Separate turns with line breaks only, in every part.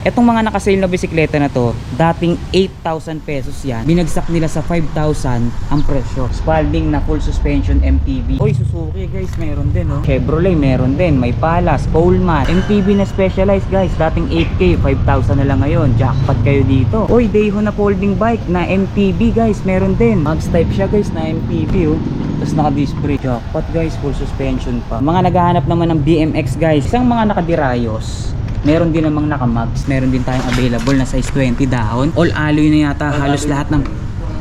Etong mga nakasale na bisikleta na to, dating 8,000 pesos yan. Binagsak nila sa 5,000 ang presyo. Spalding na full suspension MTB. Oy, Suzuki guys, meron din oh. Chevrolet meron din. May Palas, Coleman. MTB na specialized guys, dating 8K, 5,000 na lang ngayon. Jackpot kayo dito. Oy, Dayho na folding bike na MTB guys, meron din. Mags type siya guys na MTB oh. Tapos naka-disc brake. Jackpot guys, full suspension pa. Mga naghahanap naman ng BMX guys, isang mga nakadirayos. Meron din namang naka-mags. Meron din tayong available na size 20 dahon. All alloy na yata halos lahat ng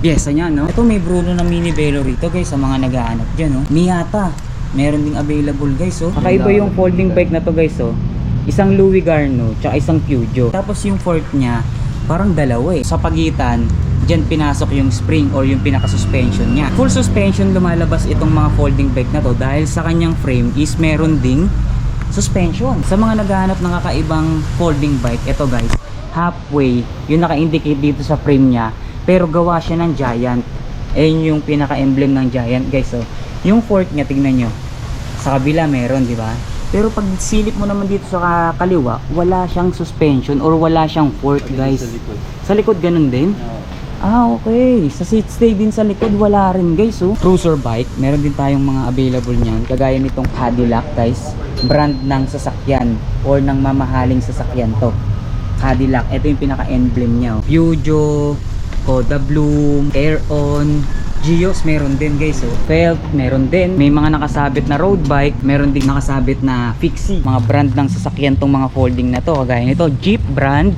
pyesa niya, no? Ito may Bruno na mini velo rito guys sa mga naghahanap dyan, no? Miyata. Meron ding available guys, oh. Kakaiba yung folding bike na to guys, oh. Isang Louis Garno, tsaka isang Peugeot. Tapos yung fork niya, parang dalawa eh. Sa pagitan, dyan pinasok yung spring or yung pinaka-suspension niya. Full suspension lumalabas itong mga folding bike na to dahil sa kanyang frame is meron ding suspension. Sa mga naghahanap ng kakaibang folding bike, ito guys, halfway, yung naka-indicate dito sa frame niya, pero gawa siya ng Giant. Ayun yung pinaka-emblem ng Giant guys, oh. Yung fork niya, tignan nyo. Sa kabila meron, di ba? Pero pag silip mo naman dito sa kaliwa, wala siyang suspension or wala siyang fork guys. Sa likod ganun din? Ah, okay. Sa seat stay din sa likod, wala rin guys, oh. Cruiser bike, meron din tayong mga available niyan. Kagaya nitong Cadillac guys, brand ng sasakyan or ng mamahaling sasakyan to. Cadillac, ito yung pinaka-emblem niya, oh. Peugeot, Koda Bloom, Air-On, Gios meron din guys, oh. Felt meron din. May mga nakasabit na road bike, meron din nakasabit na fixie. Mga brand ng sasakyan tong mga folding na to. Kagaya nito, Jeep brand,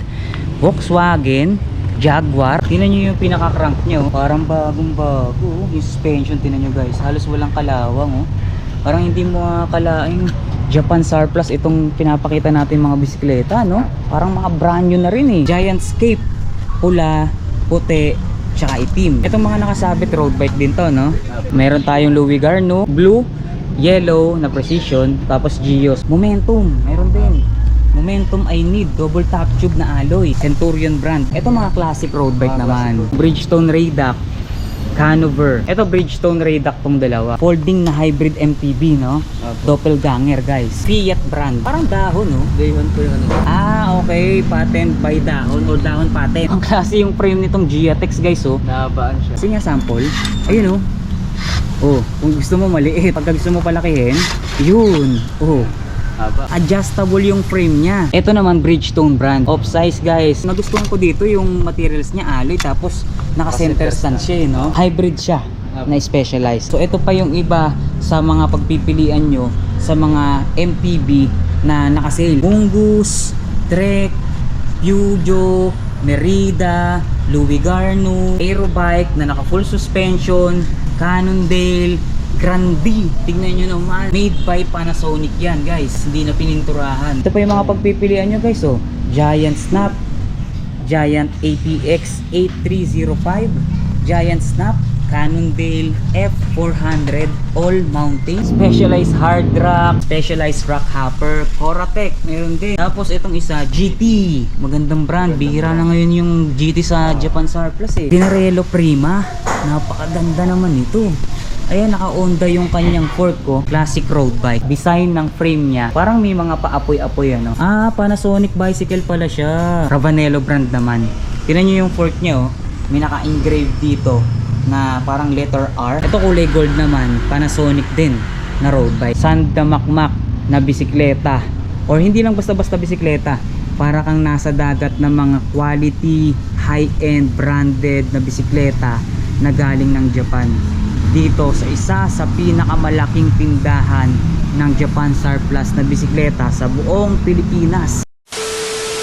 Volkswagen, Jaguar. Tingnan nyo yung pinaka-crank nyo, parang bagong bago. Yung suspension, tingnan nyo guys, halos walang kalawang, oh. Parang hindi mo akalaing Japan Surplus itong pinapakita natin mga bisikleta, no? Parang mga brand new na rin eh. Giant Scape, pula, puti, tsaka itim. Itong mga nakasabit road bike din to, no? Meron tayong Louis Garno, blue, yellow na Precision, tapos Gios. Momentum, meron din. Momentum I Need, double top tube na alloy, Centurion brand. Ito mga classic road bike naman. Bridgestone Raidak, Canover. Ito Bridgestone Raidak tong dalawa. Folding na hybrid MTB, no? Doppelganger guys. Fiat brand. Parang dahon, no?
Dayhon po yung ano.
Ah, okay. Patent by dahon or dahon patent. Ang klase yung frame nitong Giatex guys, oh.
Nahabaan siya.
Kasi nga sample. Ayun, oh. Oh, kung gusto mo maliit, pagka gusto mo palakihin, yun. Oh. Adjustable yung frame niya. Ito naman Bridgestone brand. Off size guys. Nagustuhan ko dito yung materials niya alloy, tapos naka center stand siya, no? Hybrid siya na specialized. So ito pa yung iba sa mga pagpipilian nyo sa mga MPB na naka-sale. Mungus, Trek, Peugeot, Merida, Louis Garno, Aerobike na naka full suspension, Cannondale, Grandi. Tignan nyo naman, made by Panasonic yan guys, hindi na pininturahan. Ito pa yung mga pagpipilian nyo guys, oh. Giant Snap, Giant APX 8305, Giant Snap, Cannondale F400 all mountain, specialized hard rock, specialized rock hopper, Coratec meron din. Tapos itong isa GT, magandang brand, bihira na ngayon yung GT sa Japan Surplus eh. Pinarello Prima, napakaganda naman ito. Ayan, naka-Honda yung kanyang fork ko. Classic road bike. Design ng frame niya, parang may mga paapoy-apoy, ano. Ah, Panasonic bicycle pala siya. Ravanello brand naman. Tingnan nyo yung fork niya, oh. May naka-engrave dito na parang letter R. Ito kulay gold naman. Panasonic din na road bike. Sandamakmak na bisikleta. Or hindi lang basta-basta bisikleta. Para kang nasa dagat ng mga quality, high-end, branded na bisikleta na galing ng Japan. Dito sa isa sa pinakamalaking tindahan ng Japan Surplus na bisikleta sa buong Pilipinas.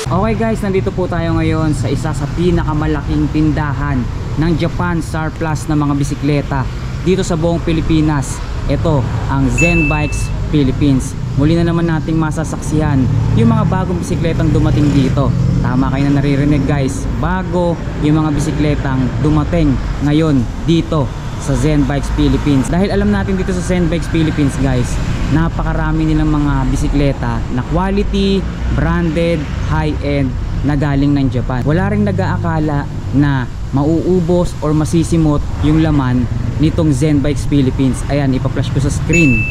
Okay guys, nandito po tayo ngayon sa isa sa pinakamalaking tindahan ng Japan Surplus na mga bisikleta dito sa buong Pilipinas. Ito ang Zen Bikes Philippines. Muli na naman nating masasaksihan yung mga bagong bisikletang dumating dito. Tama kayo na naririnig guys, bago yung mga bisikletang dumating ngayon dito sa Zen Bikes Philippines. Dahil alam natin dito sa Zen Bikes Philippines guys, napakarami nilang mga bisikleta na quality, branded, high-end na galing ng Japan. Wala ring nag-aakala na mauubos or masisimot yung laman nitong Zen Bikes Philippines. Ayan, ipa-flash ko sa screen.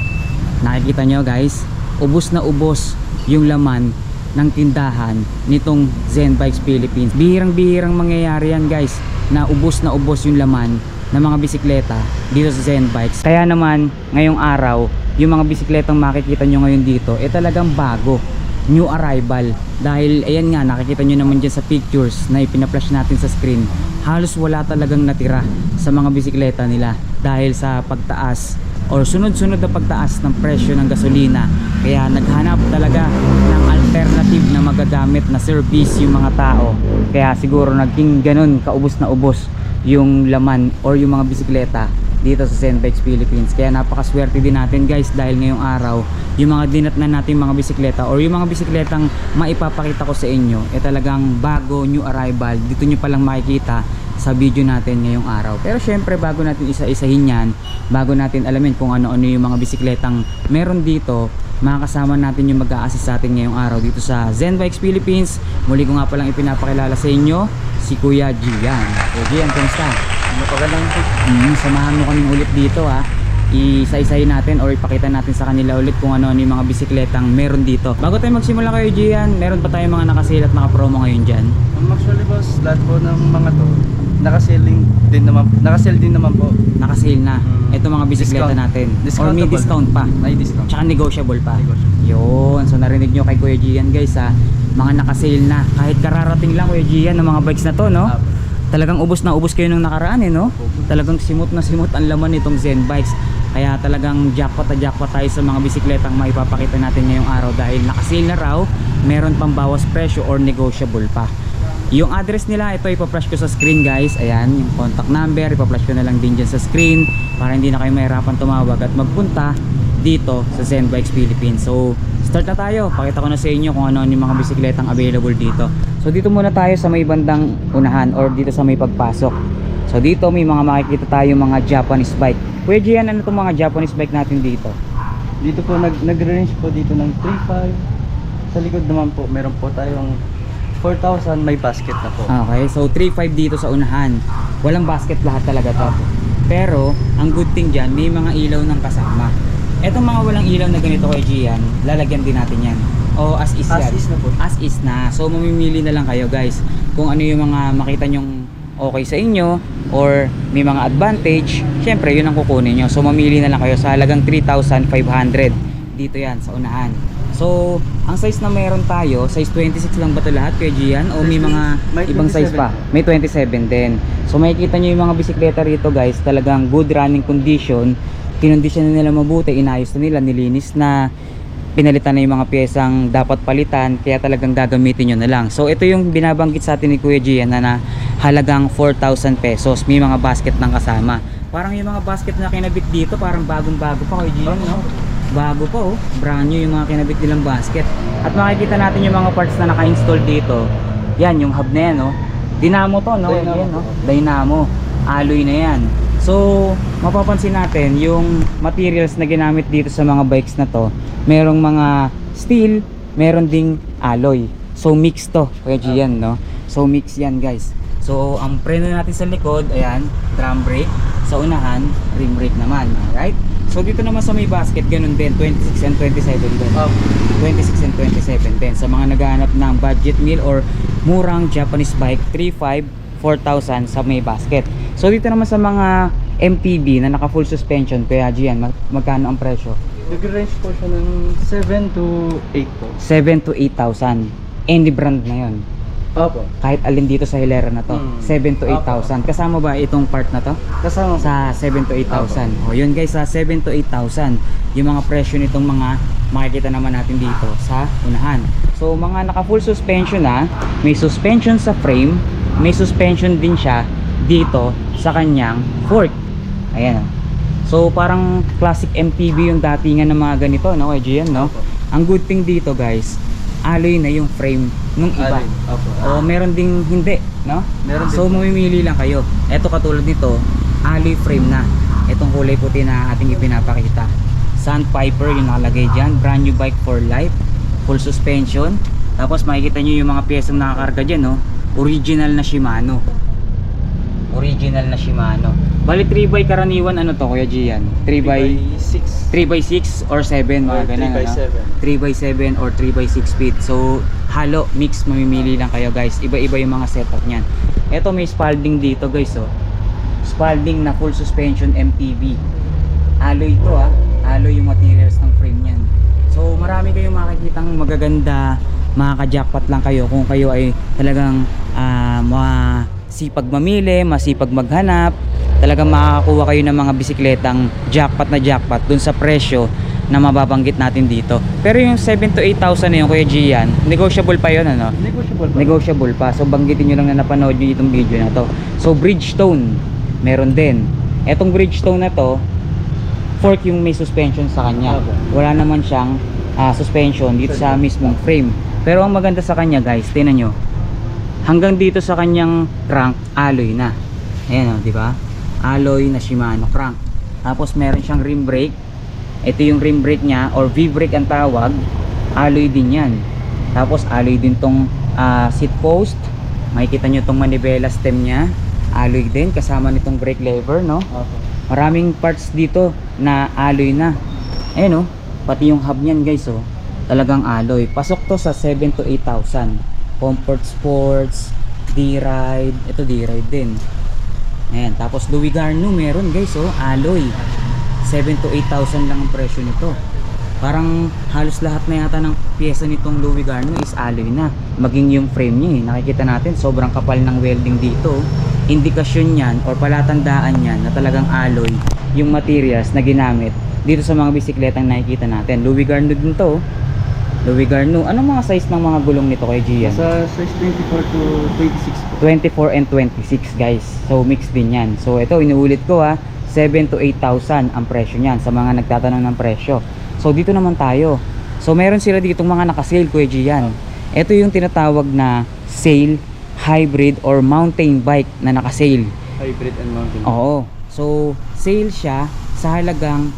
Nakikita nyo guys, ubos na ubos yung laman ng tindahan nitong Zen Bikes Philippines. Bihirang-bihirang mangyayari yan guys, na ubos yung laman ng mga bisikleta dito sa Zen Bikes. Kaya naman ngayong araw, yung mga bisikletang makikita nyo ngayon dito talagang bago, new arrival. Dahil ayan nga, nakikita nyo naman dyan sa pictures na ipina-flash natin sa screen, halos wala talagang natira sa mga bisikleta nila dahil sa pagtaas or sunod-sunod na pagtaas ng presyo ng gasolina. Kaya naghanap talaga ng alternative na magagamit na service yung mga tao. Kaya siguro naging ganun kaubos na ubos yung laman or yung mga bisikleta dito sa Zen Bikes Philippines. Kaya napakaswerte din natin guys, dahil ngayong araw yung mga dinatnan natin mga bisikleta or yung mga bisikletang maipapakita ko sa inyo talagang bago, new arrival. Dito nyo palang makikita sa video natin ngayong araw. Pero syempre, bago natin isa-isahin yan, bago natin alamin kung ano-ano yung mga bisikletang meron dito, makakasama natin yung mag-a-assist sa atin ngayong araw dito sa Zen Bikes Philippines. Muli ko nga palang ipinapakilala sa inyo si Kuya Gian. Kuya Gian, kamusta? Samahan mo kaming ulit dito ha. Isa-isahin natin or ipakita natin sa kanila ulit kung ano yung mga bisikletang meron dito. Bago tayo magsimula kayo Gian, meron pa tayong mga nakasale at naka-promo ngayon dyan?
Actually boss, lahat po ng mga to nakasale din naman po.
Nakasale na. Ito mga bisikleta
Discount.
natin. Or may
Discountable.
discount pa.
May discount.
Tsaka negotiable pa.
Negotiable.
Yun. So narinig nyo kay Kuya Gian guys ha. Mga nakasale na. Kahit kararating lang Kuya Gian ng mga bikes na to, no?
Apo.
Talagang ubos na ubos kayo nung nakaraan no? Talagang simot na simot ang laman nitong Zen Bikes. Kaya talagang jackpot na jackpot tayo sa mga bisikletang maipapakita natin ngayong araw. Dahil nakasale na raw, meron pang bawas presyo or negotiable pa. Yung address nila, ito ipa-flash ko sa screen guys. Ayan, yung contact number, ipa-flash ko na lang din dyan sa screen para hindi na kayo mahirapan tumawag at magpunta dito sa Zen Bikes Philippines. So, start na tayo. Pakita ko na sa inyo kung ano yung mga bisikletang available dito. So, dito muna tayo sa may bandang unahan or dito sa may pagpasok. So, dito may mga makikita tayo mga Japanese bike. Kuya Gian, ano itong mga Japanese bike natin dito?
Dito po nag-range po dito ng 3.5. Sa likod naman po meron po tayong 4,000, may basket na po.
Okay, so 3.5 dito sa unahan. Walang basket lahat talaga to. Pero, ang good thing dyan, may mga ilaw ng kasama. Etong mga walang ilaw na ganito kay Gian, lalagyan din natin yan. O as is yan.
As is na po.
As is na. So mamimili na lang kayo guys kung ano yung mga makita nyong okay sa inyo or may mga advantage. Syempre yun ang kukunin nyo. So mamili na lang kayo sa halagang 3,500. Dito yan sa unahan. So ang size na meron tayo, size 26 lang ba ito lahat Kuya Gian? O may mga
May
ibang size
27
pa? May 27 din. So makikita nyo yung mga bisikleta rito guys, talagang good running condition. Kinondisyon na nila mabuti, inayos na nila, nilinis na, pinalitan na yung mga piyesang dapat palitan, kaya talagang gagamitin nyo na lang. So ito yung binabanggit sa atin ni Kuya Gian na halagang 4,000 pesos. May mga basket ng kasama. Parang yung mga basket na kinabit dito, parang bagong-bago pa Kuya Gian, no? Bago pa oh, brand new yung mga kinabit nilang basket. At makikita natin yung mga parts na naka-install dito. Yan, yung hub na yan, no? Dynamo to, no?
Dynamo.
Yan, no? Dynamo. Alloy na yan. So, mapapansin natin yung materials na ginamit dito sa mga bikes na to, merong mga steel, meron ding alloy. So, mix to, Kuya Gian, no? So, mix yan, guys. So, ang preno natin sa likod, ayan, drum brake. Sa unahan, rim brake naman, alright? So, dito naman sa may basket, ganun din, 26 and 27 din. 26 and 27 din. Sa mga naghahanap ng budget meal or murang Japanese bike, 3,500, 4,000 sa may basket. So dito naman sa mga MTB na naka full suspension, Kuya Gian, magkano ang presyo?
Nag-range po siya ng 7 to 8 po.
7 to 8,000. Any brand na yon.
Opo.
Kahit alin dito sa hilera na to, 7 to 8,000. Kasama ba itong part na to?
Kasama po.
Sa 7 to 8,000. O yun guys, sa 7 to 8,000 yung mga presyo nitong mga makikita naman natin dito sa unahan. So mga naka full suspension na, may suspension sa frame, may suspension din siya dito sa kanyang fork. Ayan. So parang classic MTB yung datingan ng mga ganito, no? Kuya Gian, no?
Opo.
Ang good thing dito guys, alloy na yung frame nung iba.
Alin. Opo.
O meron ding hindi, no?
Meron
So
din.
mamimili lang kayo. Ito katulad nito, alloy frame na. Itong kulay puti na ating ipinapakita. Sandpiper yung nakalagay dyan. Brand new bike for life. Full suspension. Tapos makikita nyo yung mga piyesang nakakarga dyan, no? Original na Shimano. Original na Shimano. Bali 3x karaniwan ano to Kuya Gian?
6.
3x6 or 7 mga
Or
ganun,
3x7.
3x7 or 3x6 feet. So halo, mix, mamimili lang kayo guys. Iba-iba yung mga setup niyan. Ito may Spalding dito guys oh. Spalding na full suspension MTB. Alloy ito alloy yung materials ng frame niyan. So marami kayong makikitang magaganda. Makaka-jackpot lang kayo kung kayo ay talagang masipag mamili, masipag maghanap. Talagang makakakuha kayo ng mga bisikletang jackpot na jackpot dun sa presyo na mababanggit natin dito. Pero yung 7 to 8,000 na yun Kuya Gian, negotiable pa yun ano?
Negotiable pa.
Negotiable pa. So banggitin nyo lang na napanood nyo itong video na to. So Bridgestone, meron din. Etong Bridgestone na to, fork yung may suspension sa kanya. Wala naman siyang suspension dito sa mismong frame. Pero ang maganda sa kanya guys, tingnan nyo. Hanggang dito sa kanyang crank, alloy na. Ayan o, di ba? Alloy na Shimano crank. Tapos meron siyang rim brake. Ito yung rim brake niya or V-brake ang tawag. Alloy din yan. Tapos alloy din tong seat post. Makikita nyo tong manivela stem niya. Alloy din kasama nitong brake lever, no? Maraming parts dito na alloy na. Ayan o, pati yung hub niyan guys oh. Talagang alloy. Pasok to sa 7 to 8,000. Comfort Sports, D-Ride. Ito D-Ride din. Ayan, tapos Louis Garneau meron guys oh, alloy. 7 to 8,000 lang ang presyo nito. Parang halos lahat na yata ng pyesa nitong Louis Garneau is alloy na. Maging yung frame niya nakikita natin sobrang kapal ng welding dito. Indikasyon yan or palatandaan yan na talagang alloy yung materials na ginamit dito sa mga bisikletang nakikita natin. Louis Garneau din to. Louis Garneau. Anong mga size ng mga gulong nito kay Gian?
Sa size 24 to 26 po.
24 and 26 guys. So mix din yan. So ito inuulit ko 7 to 8,000 ang presyo niyan sa mga nagtatanong ng presyo. So dito naman tayo. So meron sila ditong mga naka-sale Kuya Gian. Ito yung tinatawag na sale hybrid or mountain bike na naka-sale.
Hybrid and mountain.
Oo. So sale siya sa halagang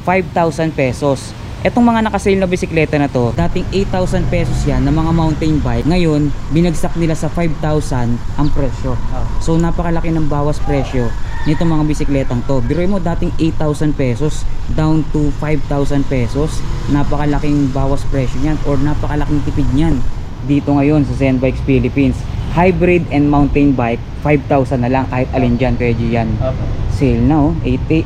5,000 pesos. Etong mga naka-sale na bisikleta na to, dating 8,000 pesos yan na mga mountain bike. Ngayon, binagsak nila sa 5,000 ang presyo. So napakalaki ng bawas presyo nitong mga bisikletang to. Biruin mo dating 8,000 pesos down to 5,000 pesos. Napakalaking bawas presyo niyan or napakalaking tipid niyan dito ngayon sa Zen Bikes Philippines. Hybrid and mountain bike, 5,000 na lang kahit alin dyan Kuya Gian. Sale na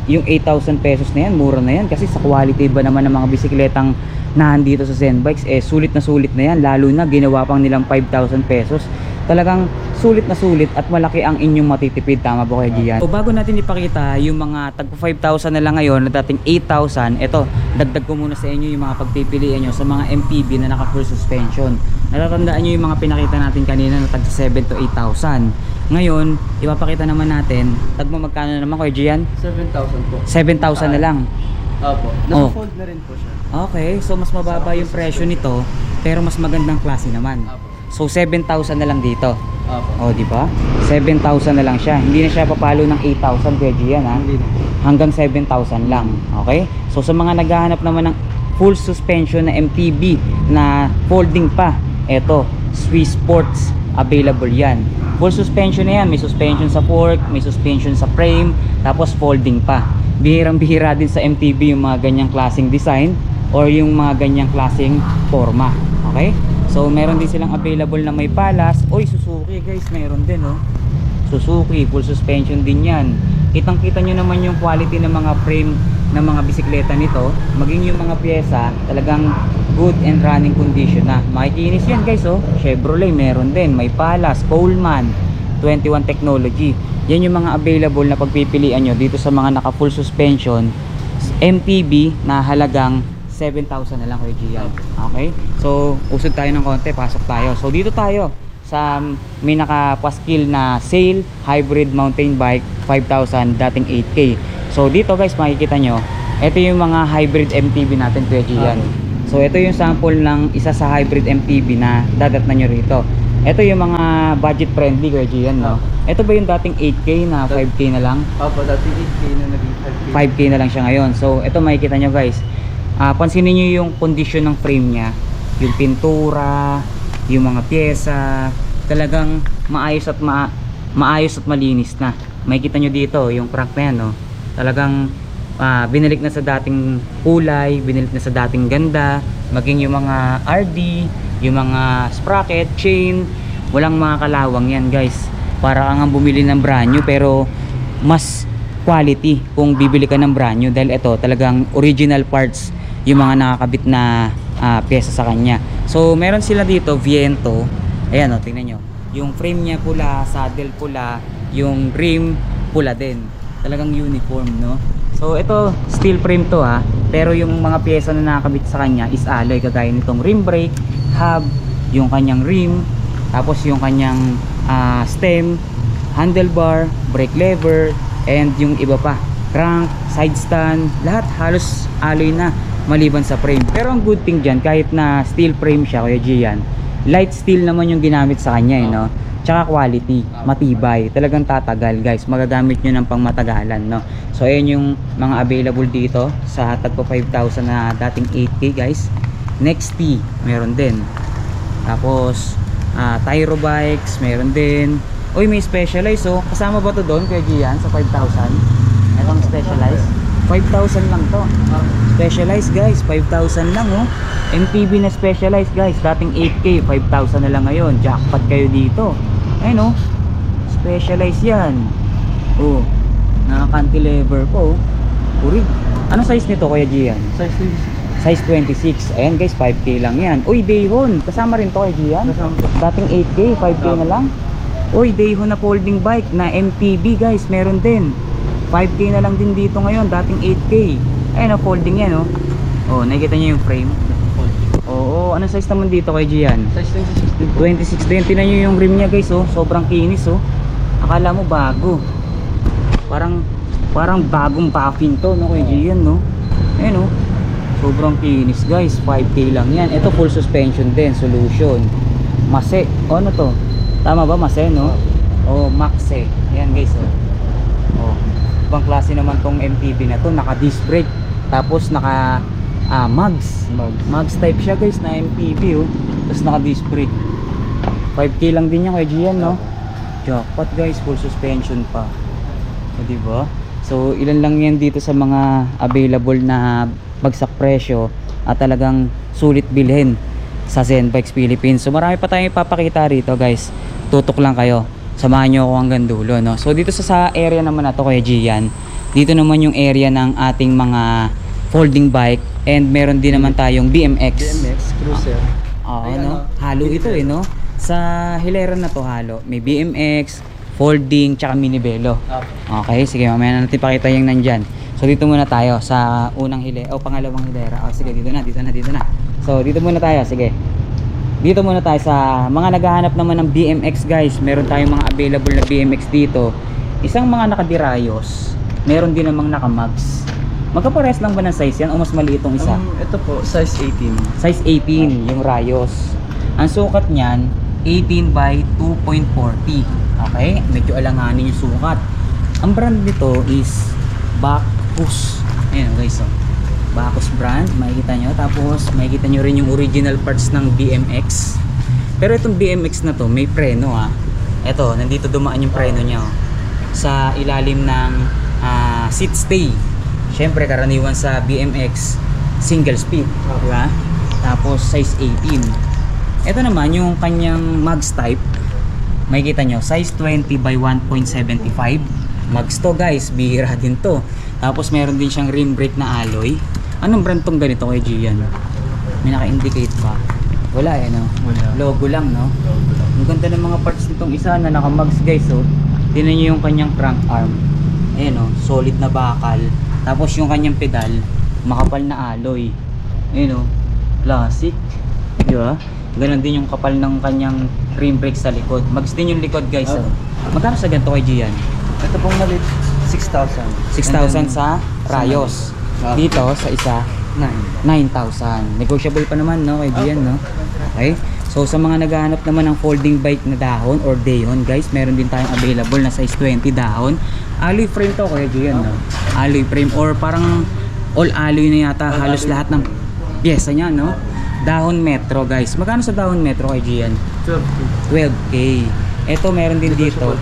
yung 8,000 pesos na yan, mura na yan kasi sa quality ba naman ng mga bisikletang nandito sa Zen Bikes sulit na yan, lalo na ginawa pang nilang 5,000 pesos. Talagang sulit na sulit at malaki ang inyong matitipid, tama ba Kuya Gian? So bago natin ipakita yung mga tagpo 5,000 na lang ngayon na dating 8,000, eto dagdag ko muna sa inyo yung mga pagpipilian nyo sa mga MTB na naka full suspension. Natatandaan nyo yung mga pinakita natin kanina na tag 7 to 8,000. Ngayon, ipapakita naman natin, tagmo magkano naman Kuya Gian?
7,000 po.
7,000 na lang.
Opo. Naka-fold na rin po siya.
Okay, so mas mababa yung presyo nito, pero mas magandang klase naman. So 7,000 na lang dito. Oh, di ba? 7,000 na lang siya. Hindi na siya papalo ng 8,000 Kuya Gian Hanggang 7,000 lang. Okay? So sa mga naghahanap naman ng full suspension na MTB na folding pa, eto, Swiss Sports, available yan. Full suspension na yan. May suspension sa fork, may suspension sa frame, tapos folding pa. Bihirang-bihira din sa MTB yung mga ganyang klaseng design or yung mga ganyang klaseng forma. Okay? So meron din silang available na may palas. Oy, Suzuki guys, meron din Suzuki, full suspension din yan. Kitang-kita nyo naman yung quality ng mga frame ng mga bisikleta nito. Maging yung mga pyesa, talagang good and running condition na. Makikinis yan guys Chevrolet meron din, may palas, Coleman, 21 Technology. Yan yung mga available na pagpipilian nyo dito sa mga naka full suspension MTB na halagang 7,000 na lang Kuya Gian. Okay? So, usod tayo ng konti, pasok tayo. So, dito tayo sa may nakapaskil na sale hybrid mountain bike 5,000 dating 8K. So, dito guys, makikita nyo, ito yung mga hybrid MTB natin Kuya Gian. So, ito yung sample ng isa sa hybrid MTB na dadatnan nyo rito. Ito yung mga budget friendly Kuya Gian, no? Ito ba yung dating 8K na 5K na lang?
Opo, dating 8K na naging 5K.
5K na lang siya ngayon. So, ito makikita nyo guys. Pansinin nyo yung condition ng frame nya, yung pintura, yung mga pyesa, talagang maayos at malinis na. makikita nyo dito yung crank na yan, no? Talagang binalik na sa dating kulay, binalik na sa dating ganda, maging yung mga RD, yung mga sprocket, chain, walang mga kalawang yan guys. Para kang bumili ng brand new pero mas quality kung bibili ka ng brand new, dahil ito talagang original parts yung mga nakakabit na pyesa sa kanya. So meron sila dito Viento, ayan o, tingnan nyo, yung frame niya pula, saddle pula, yung rim pula din, talagang uniform, no? So ito steel frame to ha, pero yung mga pyesa na nakakabit sa kanya is alloy, kagaya nitong rim brake, hub, yung kanyang rim, tapos yung kanyang stem, handlebar, brake lever, and yung iba pa, crank, side stand, lahat halos alloy na maliban sa frame. Pero ang good thing dyan, kahit na steel frame siya, Kuya Gian, light steel naman yung ginamit sa kanya, no? Tsaka quality, matibay, talagang tatagal guys, magagamit nyo ng pangmatagalan, no? So ayan yung mga available dito sa tagpo 5,000 na dating 8K guys. Next T, meron din. Tapos Tyro bikes, meron din. Uy, may Specialized, oh. Kasama ba to doon, Kuya Gian, sa 5,000? Itong Specialized 5,000 lang to. Specialized guys, 5,000 lang, oh. MTB na Specialized guys, dating 8K, 5,000 na lang ngayon. Jackpot kayo dito. Ayun, oh. Specialized yan. Oh, naka-cantilever po, oh. Urig. Anong size nito, Kuya Gian? Size 26. Ayan guys, 5K lang yan. Uy, Dayhon, kasama rin to, Kuya Gian? Dating 8K, 5K na lang. Uy, Dayhon na folding bike na MTB guys, meron din. 5K na lang din dito ngayon, dating 8K. Ayun, na folding yan, oh. Oh, nakikita niyo yung frame. Oo, anong size naman dito kay Gian?
Size
26 din. Tingnan niyo yung rim niya guys, oh. Sobrang kinis, oh. Akala mo bago. Parang bagong puffin to, no, kay Gian, no. Ayun, oh. Sobrang kinis guys, 5K lang yan. Ito full suspension din, solution. Mase, oh, ano to? Tama ba, Mase, no? Oh, Maxe. Ayan guys, oh. Oh, ibang klase naman tong MTB na to, naka disc brake, tapos naka mags type siya guys na MTB, oh. Tapos naka disc brake. 5K lang din yan kay Gian, no? Jackpot guys, full suspension pa. O, diba? So ilan lang yan dito sa mga available na bagsak presyo at talagang sulit bilhin sa Zen Bikes Philippines. So marami pa tayong ipapakita rito guys, tutok lang kayo, samahan nyo ako hanggang dulo, no? So dito sa area naman na to kay Gian, dito naman yung area ng ating mga folding bike, and meron din naman tayong BMX
cruiser.
Ano? Halo ito, eh, no? Sa hilera na to halo, may BMX, folding, tsaka mini velo. Okay, sige, mamaya na natin pakita yung nandyan. So dito muna tayo sa unang hilera, o pangalawang hilera. Sige, dito na. So dito muna tayo, sige. Dito muna tayo sa mga naghahanap naman ng BMX guys. Meron tayong mga available na BMX dito. Isang mga nakadirayos, meron din namang nakamags. Magkapares lang ba ng size yan o mas maliit tong isa?
Ito po, size 18.
Size 18 yung rayos. Ang sukat niyan 18 by 2.40. Okay, medyo alanganin yung sukat. Ang brand nito is Bacchus. Ayan guys, oh. Bacchus brand, makikita nyo. Tapos makikita nyo rin yung original parts ng BMX. Pero itong BMX na to may preno, ah. Eto, nandito dumaan yung preno nya, oh. Sa ilalim ng seat stay. Syempre karaniwan sa BMX single speed, di ba? Tapos size 18. Ito naman yung kanyang mags type. Makikita nyo, size 20 by 1.75. Mags to guys, bihira din to. Tapos meron din siyang rim brake na alloy. Anong brand tong ganito kay Gian? May naka-indicate ba? Wala, eh, no?
Wala.
Logo lang, no? Ang ganda ng mga parts nitong isa na naka-mags guys, oh. Tingnan nyo yung kanyang crank arm. Ayan, oh, solid na bakal. Tapos yung kanyang pedal, makapal na alloy. Ayan, oh, classic. Di ba? Ganon din yung kapal ng kanyang rim brake sa likod. Mags din yung likod guys, oh. Magkano sa ganito kay Gian?
Ito pong malit, 6,000.
6,000 sa rayos. Dito sa isa 9,000. Negotiable pa naman, no, kay Gian, no? Okay. So sa mga naghahanap naman ng folding bike na dahon or Dayhon guys, meron din tayong available na size 20 dahon. Alloy frame to kay Gian, no? Alloy frame or parang all alloy na yata halos lahat ng pyesa niya, no? Dahon Metro guys. Magkano sa dahon Metro kay Gian? 12K. Ito meron din dito.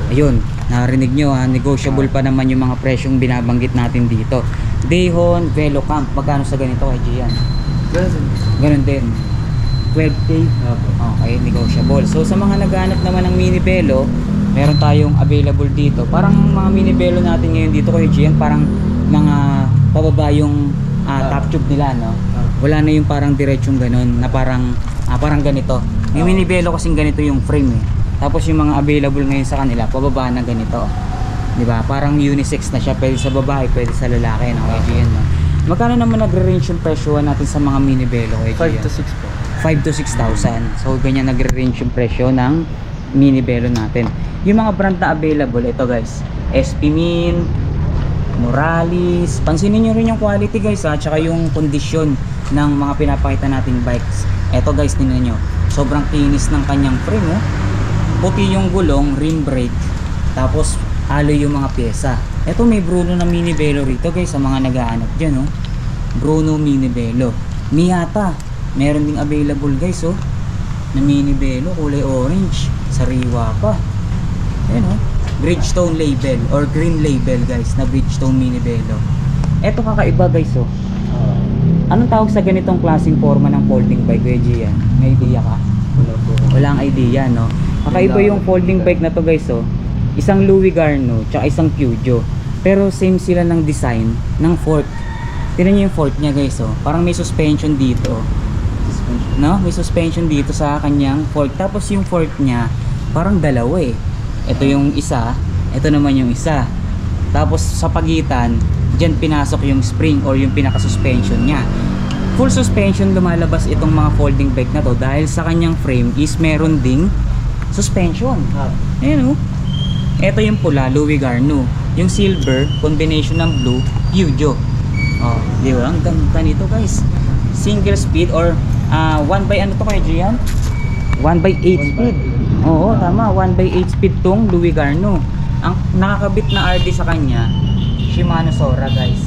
Ayun, Narinig nyo ha, negotiable pa naman yung mga presyong binabanggit natin dito. Dayhon, Velocamp, magkano sa ganito kay Gian? Ganun din. 12K? Okay, negotiable. So sa mga naghahanap naman ng mini velo, meron tayong available dito. Parang mga mini velo natin ngayon dito kay Gian, parang mga pababa yung top tube nila, no? Wala na yung parang diretsyong ganun na parang ganito. Yung mini velo kasing ganito yung frame eh. Tapos yung mga available ngayon sa kanila, pababa na ganito. 'Di ba? Parang unisex na siya, pwede sa babae, pwede sa lalaki, no? Kay Gian, no? Magkano naman nagre-range yung presyo natin sa mga mini velo kay Gian?
5 to 6 po.
5 to 6,000. So ganyan nagre-range yung presyo ng mini velo natin. Yung mga brand na available, ito guys, SP Min, Morales. Pansinin nyo rin yung quality guys ha, tsaka yung kondisyon ng mga pinapakita nating bikes. Ito guys, tingnan nyo, sobrang kinis ng kanyang frame, oh. Puti yung gulong, rim brake, tapos alloy yung mga pyesa. Ito may Bruno na mini velo rito guys, sa mga naghahanap dyan, oh. Bruno mini velo. Miyata, meron ding available guys, oh, na mini velo, kulay orange, sariwa pa. Ayan, oh, Bridgestone label or green label guys, na Bridgestone mini velo. Ito kakaiba guys, oh. Anong tawag sa ganitong klaseng forma ng folding bike, Reggie? Yan? May idea ka?
Wala po.
Walang idea, no? Kakaiba yung folding bike na to guys, oh. Isang Louis Garno, tsaka isang Peugeot. Pero same sila ng design ng fork. Tingnan niyo yung fork niya guys, oh. Parang may suspension dito, oh. No? May suspension dito sa kanyang fork. Tapos yung fork niya, parang dalawa eh. Ito yung isa, ito naman yung isa. Tapos sa pagitan, dyan pinasok yung spring or yung pinaka-suspension niya. Full suspension lumalabas itong mga folding bike na to dahil sa kanyang frame is meron ding suspension. Ayan, oh. Ito yung pula, Louis Garno. Yung silver, combination ng blue, Peugeot. Oh, di ba? Ang ganda nito guys. Single speed or 1 by ano to kaya Gian? 1 by 8 speed. Oo, tama. 1 by 8 speed tong Louis Garno. Ang nakakabit na RD sa kanya, Shimano Sora guys.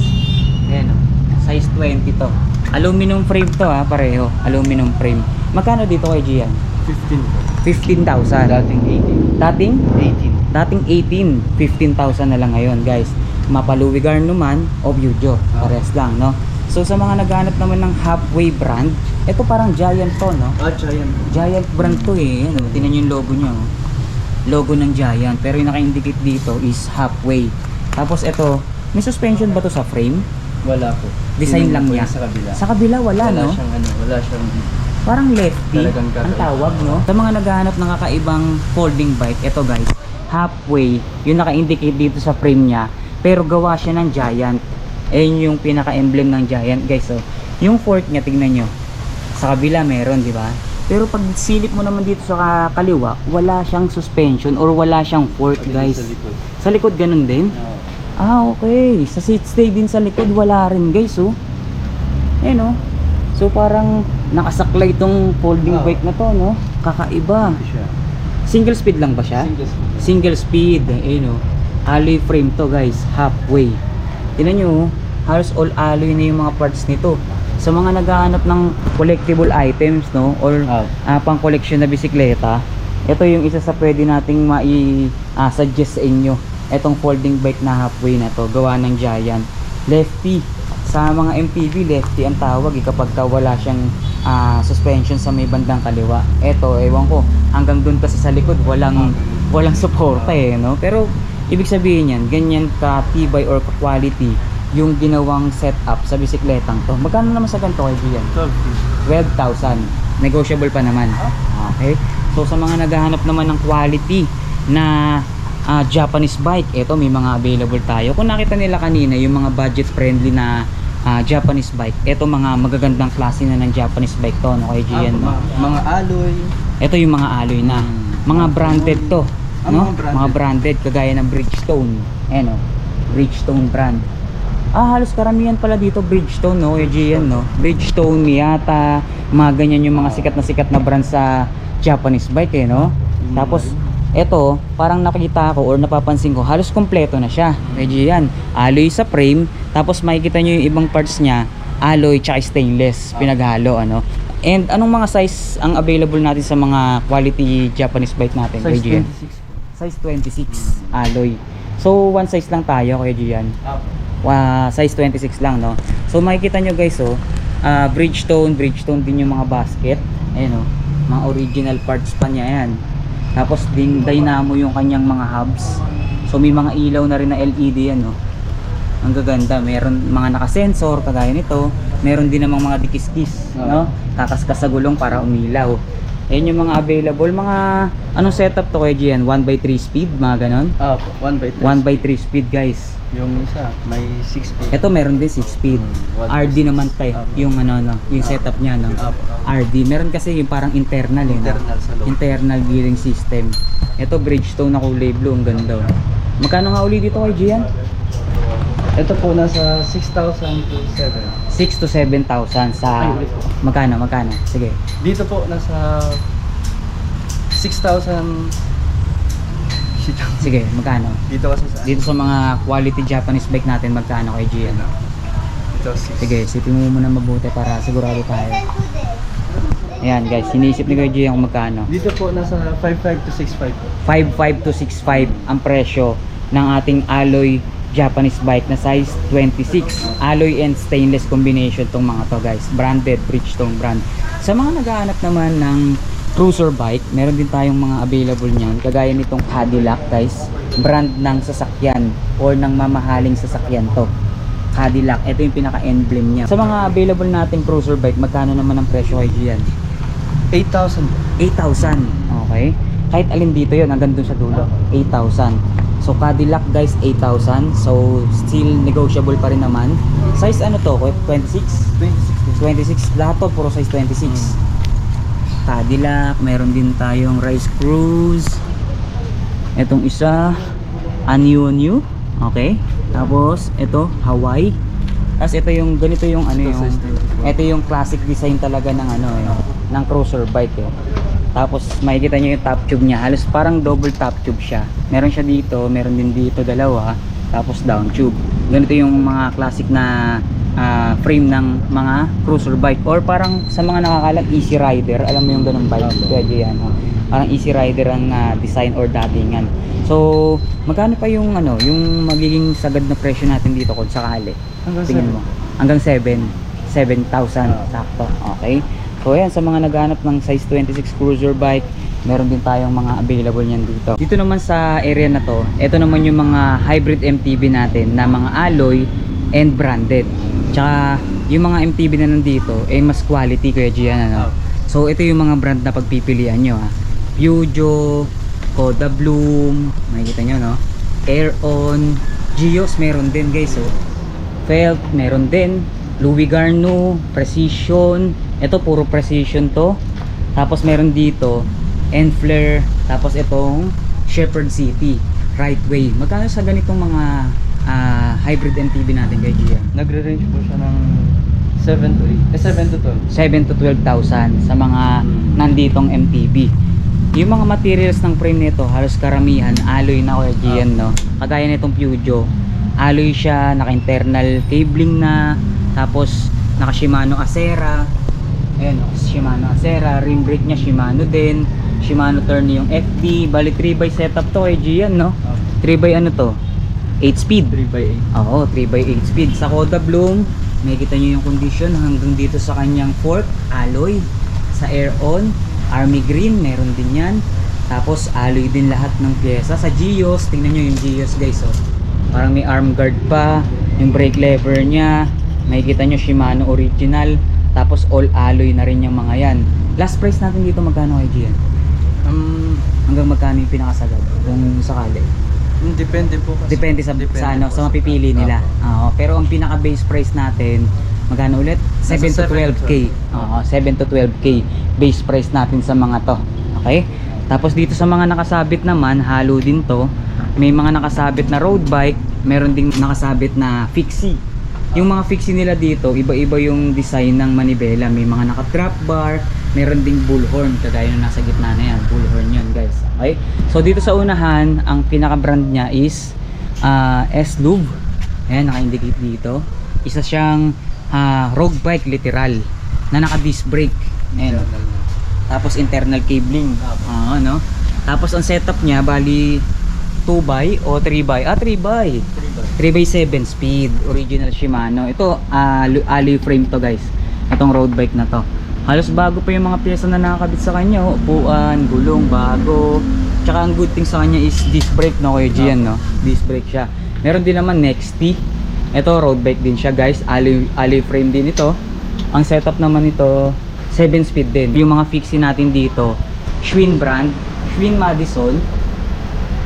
Ayan, oh. Size 20 to. Aluminum frame to ha, pareho. Aluminum frame. Magkano dito kay Gian?
15 po.
15,000.
Dating 18.
Dating?
18.
Dating 18, 15,000 na lang ngayon guys. Mapaluwi Garno man o Peugeot, pares lang, no? So sa mga naghanap naman ng halfway brand, ito parang Giant to, no?
Giant.
Giant brand to eh. Ano, tingnan niyo yung logo niya, oh. Logo ng Giant, pero yung naka-indicate dito is halfway. Tapos ito, may suspension ba to sa frame?
Wala po.
Design lang
Tingnan po
niya.
yung Sa kabila.
Sa kabila wala, no?
Siyang ano, wala siyang
Parang lefty
Talagang
ang
kakaiba.
tawag, no? Sa mga naghahanap ng kakaibang folding bike, ito guys, halfway, yung naka-indicate dito sa frame niya, pero gawa siya ng Giant. Ayun yung pinaka-emblem ng Giant guys, oh. Yung fork niya, tignan nyo, sa kabila meron, di ba? Pero pag silip mo naman dito sa kaliwa, wala siyang suspension or wala siyang fork guys.
Sa likod.
Sa likod ganun din? Okay. Sa seat stay din sa likod, wala rin guys, oh. Ayun, oh. So parang nakasaklay itong folding bike na to, no? Kakaiba.
Siya.
Single speed lang ba siya? Single speed. Ayun, oh. Alloy frame to guys, halfway. Tingnan nyo, oh. Halos all alloy na yung mga parts nito. Sa mga naghahanap ng collectible items, no? Or pang collection na bisikleta, ito yung isa sa pwede nating suggest sa inyo. Itong folding bike na halfway na to, gawa ng Giant. Lefty. Sa mga MTV, lefty ang tawag kapag wala siyang suspension sa may bandang kaliwa. Ito, ewan ko, hanggang dun kasi sa likod walang suporta eh, no? Pero ibig sabihin yan, ganyan ka tibay or ka quality yung ginawang setup sa bisikletang to. Magkano naman sa ganito kay Gian? 12,000. Negotiable pa naman. Okay. So sa mga naghahanap naman ng quality na Japanese bike, ito may mga available tayo. Kung nakita nila kanina yung mga budget friendly na Japanese bike, ito mga magagandang klase na ng Japanese bike to, no, kay Gian, no?
Mga alloy.
Ito yung mga alloy na mga branded to, no?
Mga branded.
Mga branded kagaya ng Bridgestone. Ayan, no? Bridgestone brand. Halos karamihan pala dito Bridgestone, no, kay Gian, no? Bridgestone, Miyata, mga ganyan yung mga sikat na brand sa Japanese bike, eh, no? Tapos eto, parang nakita ko or napapansin ko, halos kompleto na siya. Medyo yan, alloy sa frame, tapos makikita nyo yung ibang parts niya, alloy tsaka stainless, pinaghalo, ano. And anong mga size ang available natin sa mga quality Japanese bike natin?
Size
Reggie?
26.
size 26 alloy. So one size lang tayo Kuya Gian. Size 26 lang, no. So makikita nyo guys, Bridgestone din yung mga basket. Ayan, mga original parts pa niya yan. Tapos din dynamo yung kanyang mga hubs. So may mga ilaw na rin na LED yan, ang gaganda. Meron mga naka-sensor kagaya nito. Meron din namang mga dikis-kis, no? Kakaskas sa gulong para umilaw. Ayan yung mga available. Mga anong setup to Kuya Gian? 1x3 speed, mga ganon?
1x3.
1x3 speed guys.
Yung isa, may 6 speed.
Ito meron din 6 speed. RD naman tayo. Yung yung setup niya, no? RD. Meron kasi yung parang internal,
Internal sa loob.
Internal gearing system. Ito Bridgestone na kulay blue, ang ganda. Magkano nga uli dito Kuya Gian?
Ito po nasa 6,000 to 7.
6 to 7,000 sa
Ay, ulit po.
magkano? Sige.
Dito po nasa 6,000. Shit.
Sige, magkano?
Dito kasi sa
Dito sa mga quality Japanese bike natin magkano Kuya Gian?
Dito 6.
Sige, sipin mo muna mabuti para sigurado tayo. Ayan guys, sinisip ni Kuya Gian kung magkano.
Dito po nasa 5,500 to 6,500 po.
5.5 to 6.5 ang presyo ng ating alloy Japanese bike na size 26. Alloy and stainless combination tong mga to guys. Branded, Bridgestone brand. Sa mga naghahanap naman ng cruiser bike, meron din tayong mga available niyan. Kagaya nitong Cadillac guys. Brand ng sasakyan or ng mamahaling sasakyan to. Cadillac, ito yung pinaka-emblem niya. Sa mga available nating cruiser bike, magkano naman ang presyo kay Gian?
8,000 po.
8,000. Okay. Kahit alin dito yon hanggang dun sa dulo. 8,000. So Cadillac guys 8,000. So still negotiable pa rin naman. Size ano to? 26? 26. Lahat to puro size 26. Cadillac, meron din tayong Rice Cruise. Etong isa Anyu. Okay. Tapos ito Hawaii. Tapos ito yung ganito yung ano yung ito yung classic design talaga ng ng cruiser bike Tapos makikita nyo yung top tube niya. Halos parang double top tube siya. Meron siya dito, meron din dito dalawa. Tapos down tube. Ganito yung mga classic na frame ng mga cruiser bike. Or parang sa mga nakakalag Easy Rider. Alam mo yung ganung bike? Pwede yan. Parang Easy Rider ang design or datingan. So magkano pa yung yung magiging sagad na presyo natin dito kung sakali? Tingnan mo. Hanggang 7,000 sakto. Okay. So ayan, sa mga naghahanap ng size 26 cruiser bike, meron din tayong mga available niyan dito. Dito naman sa area na to, ito naman yung mga hybrid MTB natin na mga alloy and branded. Tsaka yung mga MTB na nandito, mas quality Kuya Gian, So ito yung mga brand na pagpipilian nyo Peugeot, Koda Bloom, makikita nyo Aeron, Gios meron din guys Felt meron din, Louis Garneau, Precision. Ito puro Precision to. Tapos meron dito Enflare. Tapos itong Shepherd City Right Way. Magkano sa ganitong mga hybrid MTB natin kay Gian?
Nagre-range po siya ng 7 to 12.
7 to 12,000 sa mga nanditong MTB. Yung mga materials ng frame nito, halos karamihan alloy na Kuya Gian, Kagaya nitong Peugeot, alloy siya, naka-internal cabling na, tapos naka Shimano Acera. Ayan, Shimano Acera, rim brake niya Shimano din. Shimano turn yung FD, bali 3x setup to kay Gian, 3x ano to? 8 speed.
3x8.
Oo, 3x8 speed. Sa Koda Bloom, makikita nyo yung condition hanggang dito sa kanyang fork, alloy. Sa Aeron, Army Green, meron din yan. Tapos alloy din lahat ng pyesa. Sa Gios, tingnan nyo yung Gios guys, parang may arm guard pa. Yung brake lever nya, makikita nyo Shimano original. Tapos all alloy na rin yung mga yan. Last price natin dito magkano kay Gian? Hanggang magkano yung pinakasagad kung sakali?
Depende po kasi.
Depende sa mapipili nila. Pero ang pinaka base price natin magkano ulit? 7 to 12k. 7 to 12k base price natin sa mga to. Okay? Tapos dito sa mga nakasabit naman, halo din to. May mga nakasabit na road bike, meron ding nakasabit na fixie. Yung mga fixie nila dito, iba-iba yung design ng manibela. May mga naka-trap bar, meron ding bullhorn, kagaya na nasa gitna na yan. Bullhorn yun guys. Okay? So dito sa unahan, ang pinaka-brand niya is S-Lube. Ayan, naka-indicate dito. Isa siyang road bike literal na naka-disc brake. Ayan. Tapos internal cabling. Tapos ang setup niya, bali 2x o 3x. 3x. 3x7 speed. Original Shimano. Ito, alloy frame to guys. Itong road bike na to. Halos bago pa yung mga pyesa na nakakabit sa kanya. Upuan, gulong, bago. Tsaka ang good thing sa kanya is disc brake, no, Kuya Gian, no? Disc brake siya. Meron din naman Nexty. Ito, road bike din siya guys. Alloy frame din ito. Ang setup naman ito, 7 speed din. Yung mga fixie natin dito, Schwinn brand, Schwinn Madison.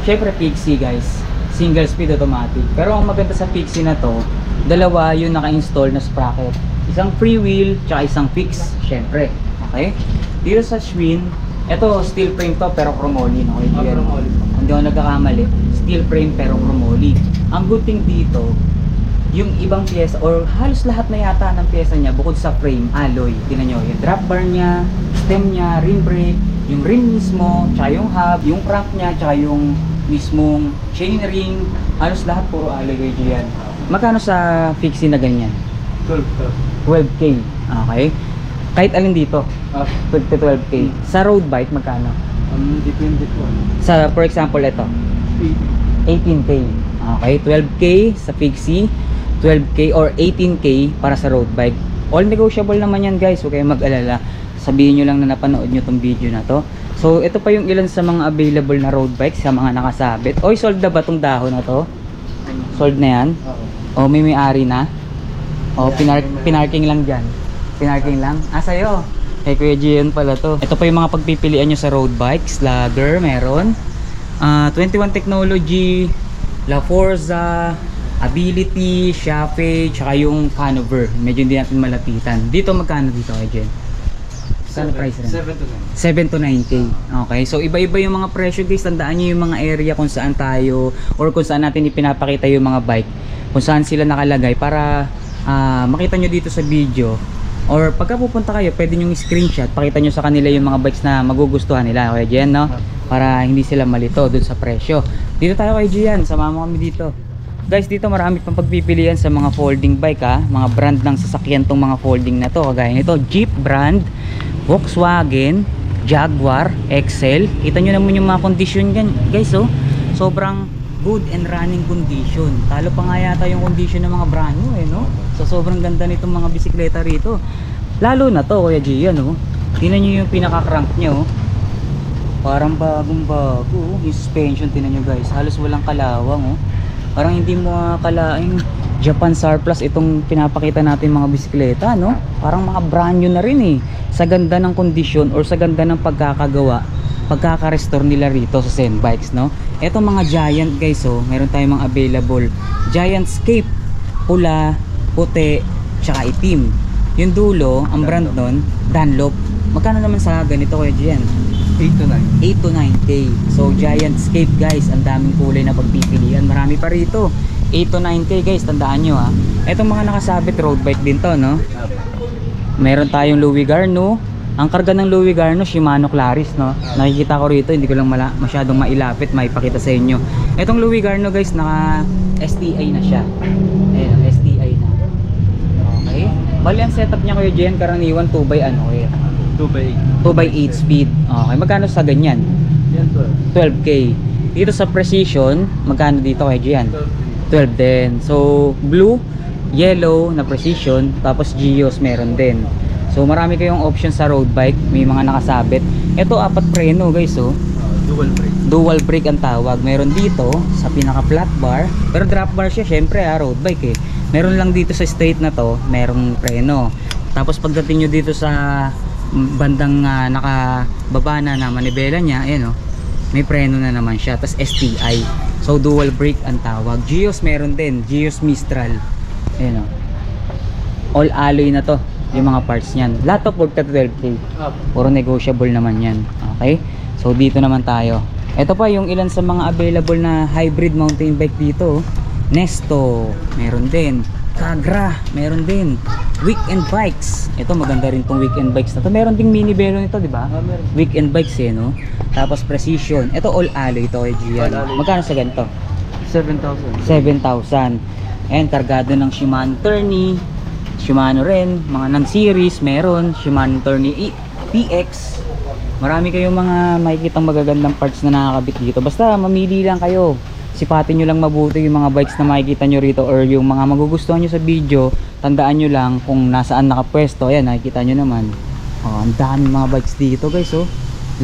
Syempre Pixie guys, single speed automatic. Pero ang maganda sa Pixie na to, dalawa yung naka-install na sprocket. Isang free wheel, tsaka isang fix, syempre. Okay? Dito sa Schwinn, ito steel frame to pero chromoly. No?
Chromoly.
Hindi ako nagkakamali. Steel frame pero chromoly. Ang good thing dito, yung ibang pyesa or halos lahat na yata ng pyesa niya bukod sa frame, alloy. Tingnan nyo, yung drop bar niya, stem niya, rim brake, yung rim mismo, tsaka yung hub, yung crank niya, tsaka yung mismong chain ring, halos lahat puro alloy kayo yan. Magkano sa fixie na ganyan? 12K. Okay. Kahit alin dito, 12 to 12K. Sa road bike, magkano?
Depende po.
Sa, for example, ito, 18K. Okay, 12K sa fixie, 12K or 18K para sa road bike. All negotiable naman yan guys, huwag kayong mag-alala. Sabihin nyo lang na napanood nyo tong video na to. So ito pa yung ilan sa mga available na road bikes sa mga nakasabit. Oy, sold na ba tong dahon na to? Sold na yan? O may may-ari na? O pinarking lang dyan? Pinarking lang? Sa'yo? Kay Kuya Gian pala to. Ito pa yung mga pagpipilian nyo sa road bikes. Slugger, meron. 21 Technology, La Forza, Ability, Shafe, tsaka yung Canover. Medyo hindi natin malapitan. Dito magkano dito kay Jen? Saan price rin? 7 to 9K. Okay, so iba-iba yung mga presyo guys. Tandaan nyo yung mga area kung saan tayo or kung saan natin ipinapakita yung mga bike. Kung saan sila nakalagay para makita nyo dito sa video. Or pagka pupunta kayo, pwede nyo screenshot. Pakita nyo sa kanila yung mga bikes na magugustuhan nila. Okay, Jen, no? Para hindi sila malito dun sa presyo. Dito tayo kay Gian. Sama mo kami dito. Guys, dito marami pang pagpipilian sa mga folding bike ha. Mga brand ng sasakyan tong mga folding na to. Kagaya nito, Jeep brand, Volkswagen, Jaguar, Excel. Kita nyo naman yung mga condition yan guys, oh. Sobrang good and running condition. Talo pa nga yata yung condition ng mga brand new no? So sobrang ganda nitong mga bisikleta rito. Lalo na to, Kuya Gian, oh. Tingnan nyo yung pinaka-crank nya, oh. Parang bagong bago, oh. Yung suspension, tingnan nyo guys. Halos walang kalawang, oh. Parang hindi mo akalaing Japan Surplus itong pinapakita natin mga bisikleta, no? Parang mga brand new na rin eh. Sa ganda ng kondisyon or sa ganda ng pagkakagawa, pagkaka-restore nila rito sa Zen Bikes, no? Etong mga Giant guys, oh, meron tayong mga available. Giant Scape, pula, puti, tsaka itim. Yung dulo, ang brand nun, Dunlop. Magkano naman sa ganito Kuya Gian?
8 to
9K. So Giant Scape guys, ang daming kulay na pagpipilian. Marami pa rito. 8 to 9K guys, tandaan nyo ha. Etong mga nakasabit road bike din to, no? Meron tayong Louis Garno. Ang karga ng Louis Garno, Shimano Claris, no? Nakikita ko rito, hindi ko lang masyadong mailapit, maipakita sa inyo. Etong Louis Garno guys, naka STI na siya. Ayan, STI na. Okay. Bali ang setup niya Kuya Gian, karaniwan 2x ano kaya? 2x8 speed. Okay, magkano sa ganyan?
Yan
12K. Dito sa Precision, magkano dito kay Gian? 12 din. So, blue, yellow na Precision, tapos Geos meron din. So, marami kayong option sa road bike, may mga nakasabit. Ito, 4 preno guys, oh. Dual brake ang tawag. Meron dito sa pinaka flat bar, pero drop bar siya syempre road bike eh. Meron lang dito sa straight na to, merong preno. Tapos pagdating nyo dito sa bandang nakababa na manibela niya, ayan, oh, may preno na naman siya. Tapos STI, so dual brake ang tawag. Geos meron din, Geos Mistral, ayan, oh. All alloy na to yung mga parts niyan. Lahat of work 12K, puro negotiable naman yan. Okay, so dito naman tayo. Ito pa yung ilan sa mga available na hybrid mountain bike dito. Nesto meron din, Kagra meron din, Weekend Bikes. Ito maganda rin tong Weekend Bikes na to. Meron ding mini velo nito, di ba? Weekend Bikes eh, no? Tapos Precision. Ito all alloy to, Gian. Magkano sa ganito?
7,000.
7,000. And kargado ng Shimano Tourney. Shimano rin, mga non-series meron. Shimano Tourney PX. Marami kayong mga makikitang magagandang parts na nakakabit dito. Basta mamili lang kayo. Sipatin nyo lang mabuti yung mga bikes na makikita nyo rito or yung mga magugustuhan nyo sa video. Tandaan nyo lang kung nasaan nakapwesto. Ayan, nakikita nyo naman. Oh, ang dami mga bikes dito guys. Oh.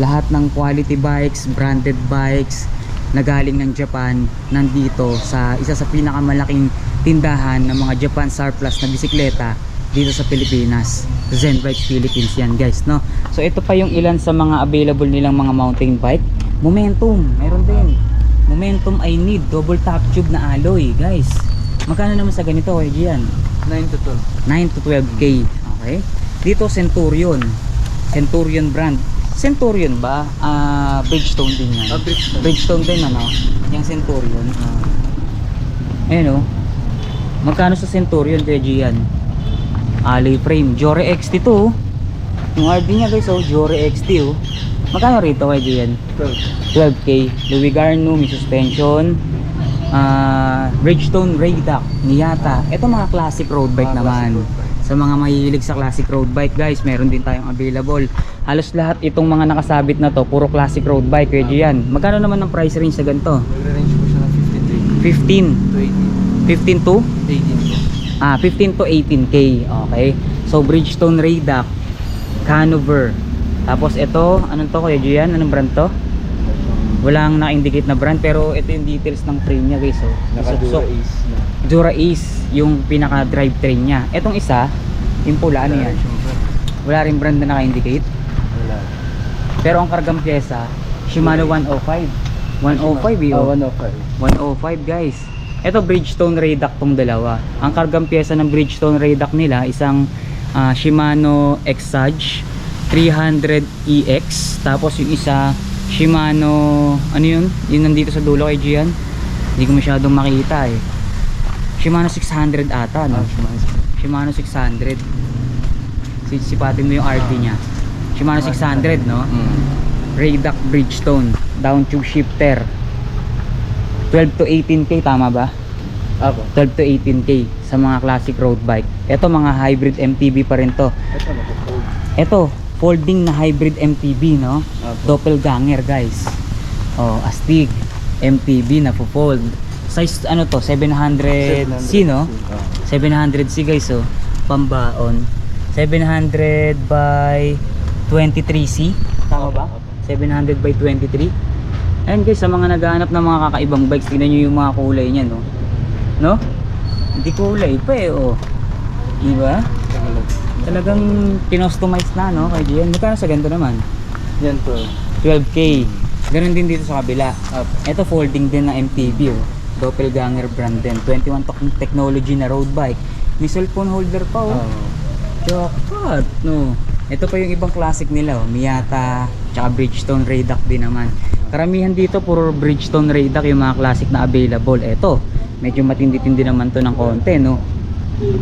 Lahat ng quality bikes, branded bikes na galing ng Japan nandito sa isa sa pinakamalaking tindahan ng mga Japan surplus na bisikleta dito sa Pilipinas. Zen Bikes Philippines yan guys, no? So ito pa yung ilan sa mga available nilang mga mountain bike. Momentum, meron din. Momentum I need double top tube na alloy guys. Magkano naman sa ganito yan?
9 to 12.
9 to 12k. Okay. Dito Centurion. Centurion brand. Centurion ba? Bridgestone din yan.
Bridgestone.
Bridgestone din ano? Yung Centurion. Ayun oh. Magkano sa Centurion kaya Gian? Alloy frame. Jore XT to. Yung RD niya guys oh. Jore XT oh. Magkano rito kaya Gian? 12k. Louis Garno, may suspension. Bridgestone Raydock, Miyata. Ito mga classic road bike naman. Sa mga mahilig sa classic road bike guys, meron din tayong available. Halos lahat itong mga nakasabit na to, puro classic road bike. Kaya Gian, magkano naman ang price range sa ganito?
Nagre-range po siya ng
15
15
to
to 18.
15 to 18k. Okay. So Bridgestone Raydock, Canover. Tapos ito, anong to Kuya Gian? Anong brand to? Walang na-indicate na brand pero ito yung details ng frame niya guys. Oh.
Naka-Dura Ace.
Dura Ace yung pinaka drivetrain niya. Etong isa, yung pula, ano yan? Wala rin brand na naka-indicate.
Wala.
Pero ang kargang pyesa, Shimano 105. 105
Oh,
yun.
105.
105 guys. Ito Bridgestone Raydock tong dalawa. Ang kargang pyesa ng Bridgestone Raydock nila isang Shimano Exage 300EX. Tapos yung isa Shimano, ano yun? Yun nandito sa dulo kay Gian. Hindi ko masyadong makita eh. Shimano 600 ata no? Shimano 600. Sipatin mo yung RD niya. Shimano 600 no? Raydock Bridgestone down tube shifter. 12 to 18k tama ba?
Apo.
12 to 18k sa mga classic road bike. Ito mga hybrid MTB pa rin to.
Ito naka-fold.
Ito folding na hybrid MTB no?
Apo.
Doppelganger guys. Oh, astig MTB na fold. Size ano to? 700C no? 700C guys oh. Pambaon. 700 by 23C. Tama ba? 700 by 23. Ayan guys, sa mga naghahanap ng mga kakaibang bikes, tingnan nyo yung mga kulay niya no? No? Hindi kulay pa eh oh. Diba? Talagang kinostomize na no? Kay Gian. Magkano sa ganito naman?
Yan po.
12k. Ganun din dito sa kabila. Ito folding din na MTB oh. Doppelganger brand din. 21 technology na road bike. May cellphone holder pa oh. Jackpot no. Ito pa yung ibang classic nila oh. Miyata, tsaka Bridgestone Raydock din naman. Karamihan dito puro Bridgestone Raydock yung mga classic na available. Ito, medyo matindi-tindi naman to ng konti no.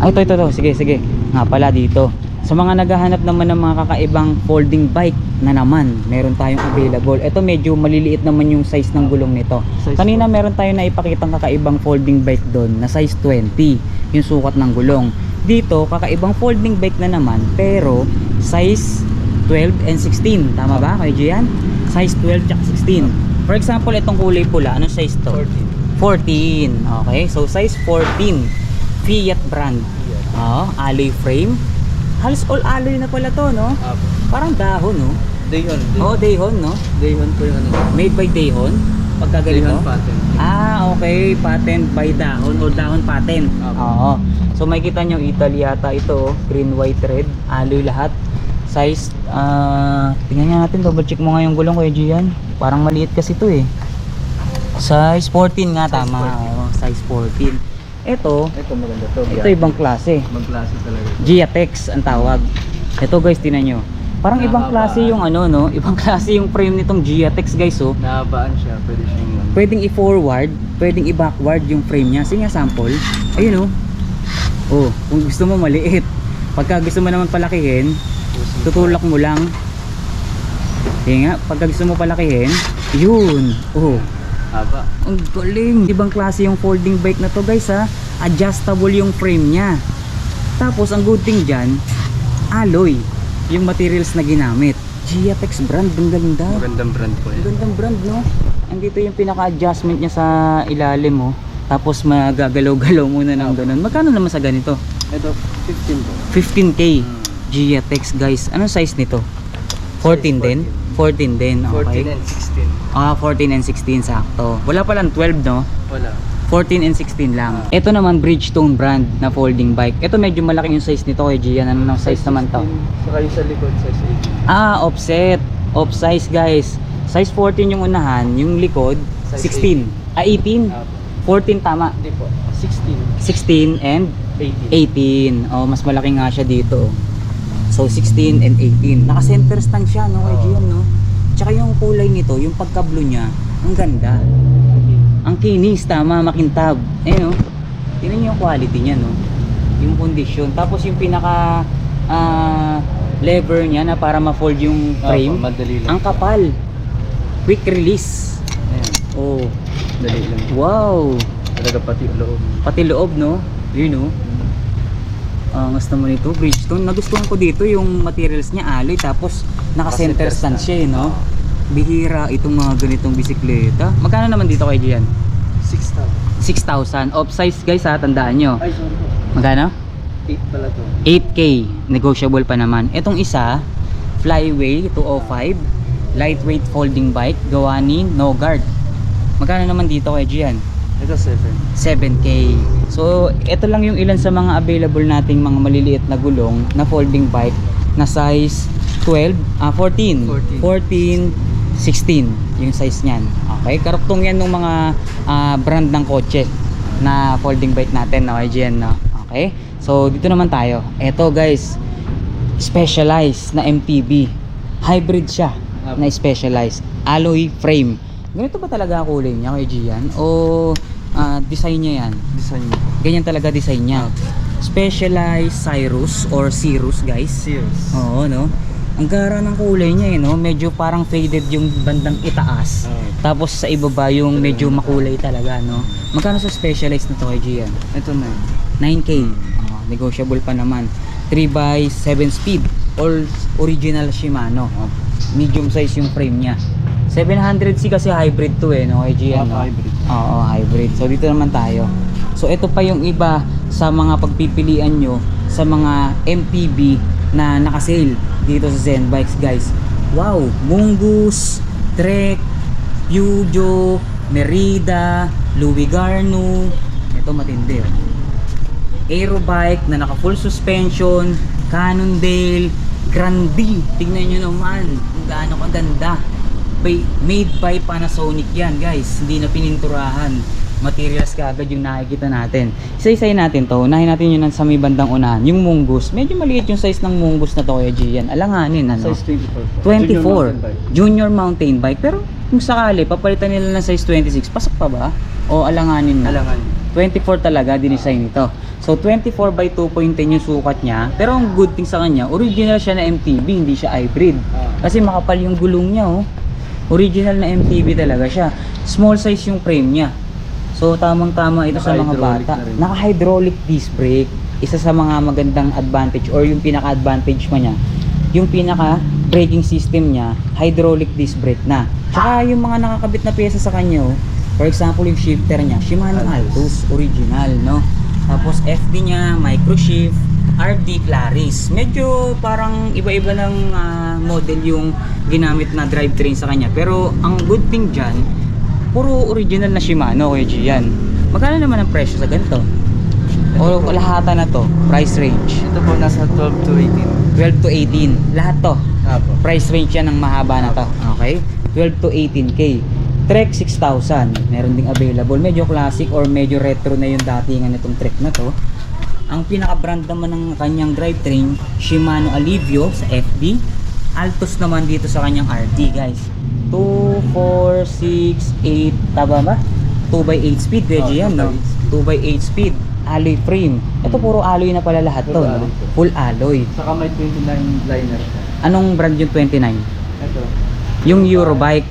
Ay ito. Sige. Nga pala dito. Sa mga naghahanap naman ng mga kakaibang folding bike na naman, meron tayong available. Ito medyo maliliit naman yung size ng gulong nito. Kanina meron tayong naipakitang kakaibang folding bike doon na size 20 yung sukat ng gulong. Dito kakaibang folding bike na naman pero size 12 and 16. Tama ba kayo Gian? Size 12 at 16. For example, itong kulay pula, anong size to? 14. Okay, so size 14. Fiat brand. Alloy frame. Halos all alloy na pala to, no? Parang dahon, no?
Dayhon.
Oh, Dayhon, no?
Dayhon po yung ano.
Made by Dayhon? Pagka ganito?
Dayhon patent.
Okay. Patent by Dahon o Dahon patent. Oo. So, makikita nyo, Italy yata ito. Green, white, red. Alloy lahat. Size, tingnan nga natin. Double check mo nga yung gulong, Kuya Gian. Parang maliit kasi ito, eh. Size 14 nga, tama. Size 14. Ito
maganda to.
ito ibang klase.
Ibang klase talaga.
Giatex ang tawag. Ito guys, tinan nyo. Parang ibang klase yung ano, no? Ibang klase yung frame nitong Giatex guys, oh.
Nahabaan siya, pwede siyang
Pwedeng i-forward, pwedeng i-backward yung frame niya. Sige nga, sample. Ayun, oh. Oh, kung gusto mo maliit. Pagka gusto mo naman palakihin, tutulak mo lang. Sige nga, pagka gusto mo palakihin, yun. Oh.
haba.
Ang galing. Ibang klase yung folding bike na to guys ha. Adjustable yung frame niya. Tapos ang good thing dyan, alloy yung materials na ginamit. Giatex brand, ang ganda.
Magandang brand po
Ang
yan.
gandang brand, no? Andito yung pinaka-adjustment niya sa ilalim, oh. Tapos magagalaw-galaw muna ng ganun. Magkano naman sa ganito?
Ito, 15 po.
15K. Giatex, guys. Anong size nito? 14 din? 14 din,
14
okay.
and 16.
14 and 16, sakto. Wala palang 12, no?
Wala.
14 and 16 lang. Ito naman, Bridgestone brand na folding bike. Ito medyo malaki yung size nito kay Gian. Ano ng size naman to?
Saka yung sa likod, size 18.
Offset. Off size, guys. Size 14 yung unahan, yung likod,
Size
16. 18. 14 tama.
Hindi po, 16.
16 and
18.
18. Oh, mas malaki nga siya dito. So 16 and 18. Naka-center stand siya, no, kay Gian, no? Tsaka yung kulay nito, yung pagka-blue niya, ang ganda. Ang kinis, tama, makintab. Eh, no? Tingnan niyo yung quality niya, no? Yung condition. Tapos yung pinaka lever niya na para ma-fold yung frame.
Madali lang.
Ang kapal. Quick release.
Ayan,
Oh,
dali lang.
wow.
Talaga pati loob.
Pati loob, no? Yun, no? Angas naman ito, Bridgestone. Nagustuhan ko dito yung materials niya, alloy. Tapos naka-center stand siya, eh, no? Bihira itong mga ganitong bisikleta. Magkano naman dito kay Gian?
6,000.
6,000. Off size, guys, ha? Tandaan nyo.
Ay, sorry po.
Magkano?
8 pala to.
8K. Negotiable pa naman. Itong isa, Flyway 205. Lightweight folding bike. Gawa ni No Guard. Magkano naman dito kay Gian?
Ito 7.
7K. So, ito lang yung ilan sa mga available nating mga maliliit na gulong na folding bike na size 14, 16 yung size niyan. Okay, karuktong yan ng mga brand ng kotse na folding bike natin na YGN, no? Okay, so dito naman tayo. Ito, guys, specialized na MTB. Hybrid siya na specialized. Alloy frame. Ganito ba talaga kulay niya kay Gian? O design niya yan?
Design niya.
Ganyan talaga design niya. Specialized Cyrus or Cirrus, guys.
Sears.
Oo, no? Ang gara ng kulay niya, eh, no? Medyo parang faded yung bandang itaas. Tapos sa ibaba yung medyo makulay talaga, no? Magkano sa specialized na to kay Gian?
Ito na.
9K. Negotiable pa naman. 3x7 speed. All original Shimano. Medium size yung frame niya. 700C kasi hybrid to, eh, no? Kay Gian, no?
Hybrid.
Oo, hybrid. So dito naman tayo. So ito pa yung iba sa mga pagpipilian nyo sa mga MTB na naka-sale dito sa Zen Bikes, guys. Wow, Mungus, Trek, Peugeot, Merida, Louis Garnou. Ito matindi, oh. Aero bike na naka full suspension, Cannondale, Grandi. Tignan nyo naman kung gaano kaganda. Made by Panasonic yan, guys. Hindi na pininturahan. Materials kaagad yung nakikita natin. Isa-isayin natin to. Unahin natin yun sa may bandang unahan. Yung Mungus. Medyo maliit yung size ng Mungus na to kaya Gian. Alanganin, ano?
Size 24 po.
24. Junior mountain bike. Pero kung sakali, papalitan nila ng size 26. Pasok pa ba? O alanganin na?
Alangan.
24 talaga dinesign ito. So 24 by 2.10 yung sukat niya. Pero ang good thing sa kanya, original siya na MTB, hindi siya hybrid. Kasi makapal yung gulong niya, oh. Original na MTB talaga siya. Small size yung frame niya. So tamang-tama ito sa mga bata. Naka-hydraulic disc brake. Isa sa mga magandang advantage or yung pinaka-advantage pa niya. Yung pinaka-braking system niya, hydraulic disc brake na. Tsaka yung mga nakakabit na pyesa sa kanya, oh. For example, yung shifter niya, Shimano Altus, original, no? Tapos FD niya, microshift, RD Claris. Medyo parang iba-iba ng model yung ginamit na drivetrain sa kanya. Pero ang good thing dyan, puro original na Shimano kay Gian. Magkano naman ang presyo sa ganito? O lahata na to, price range?
Ito po nasa 12 to 18.
12 to 18. Lahat to.
Apo.
Price range yan ng mahaba na to. Okay? 12 to 18K. Trek 6,000. Meron ding available. Medyo classic or medyo retro na yung datingan nitong Trek na to. Ang pinaka-brand naman ng kanyang drivetrain, Shimano Alivio sa FD. Altus naman dito sa kanyang RT, guys. 2, 4, 6, 8, taba ba? 2x8 speed, pwede yan, no? 2x8 speed, alloy frame. Ito puro alloy na pala lahat to, no? Full alloy.
Saka may 29 liner.
Anong brand yung 29?
Ito.
Yung Eurobike.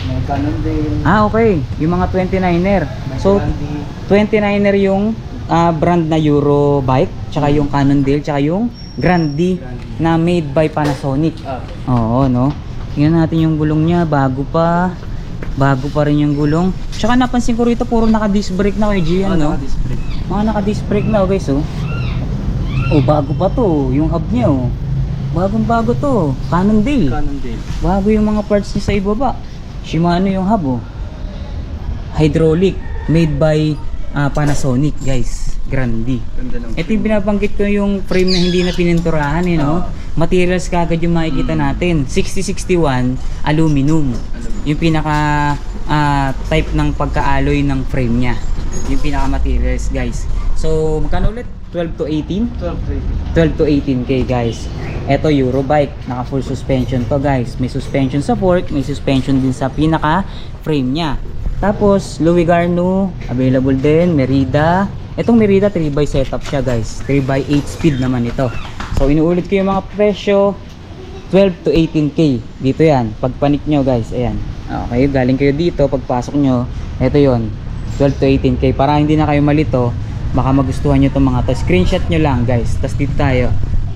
May Cannondale.
Okay, yung mga 29er. So, 29er yung brand na Eurobike, tsaka yung Cannondale, tsaka yung Grandi na made by Panasonic.
Ah.
Oo, no? Tingnan natin yung gulong niya, bago pa. Bago pa rin yung gulong. Tsaka napansin ko rito, puro naka-disc brake na kay Gian, no?
Naka-disc brake.
Mga naka-disc brake na, guys, oh. Oh, bago pa to, yung hub niya, oh. Bagong bago to, Cannondale.
Cannondale.
Bago yung mga parts niya sa ibaba. Shimano yung hub, oh. Hydraulic, made by Panasonic, guys. Grande.
Ganda ng
Ito yung binabanggit ko, yung frame na hindi na pininturahan, eh, no? Materials kagad yung makikita natin. 6061 aluminum. Yung pinaka type ng pagka-alloy ng frame niya. Yung pinaka materials, guys. So, magkano ulit? 12 to 18? 12 to 18k, guys. Ito Eurobike, naka full suspension to, guys. May suspension sa fork, may suspension din sa pinaka frame niya. Tapos Louis Garno available din. Merida, itong Merida 3x setup siya, guys. 3x8 speed naman ito. So inuulit ko yung mga presyo, 12 to 18k dito yan. Pagpanik nyo, guys, ayan. Okay, galing kayo dito, pagpasok nyo, ito yon, 12 to 18k. Para hindi na kayo malito, baka magustuhan nyo itong mga to, screenshot nyo lang, guys. Tapos dito tayo,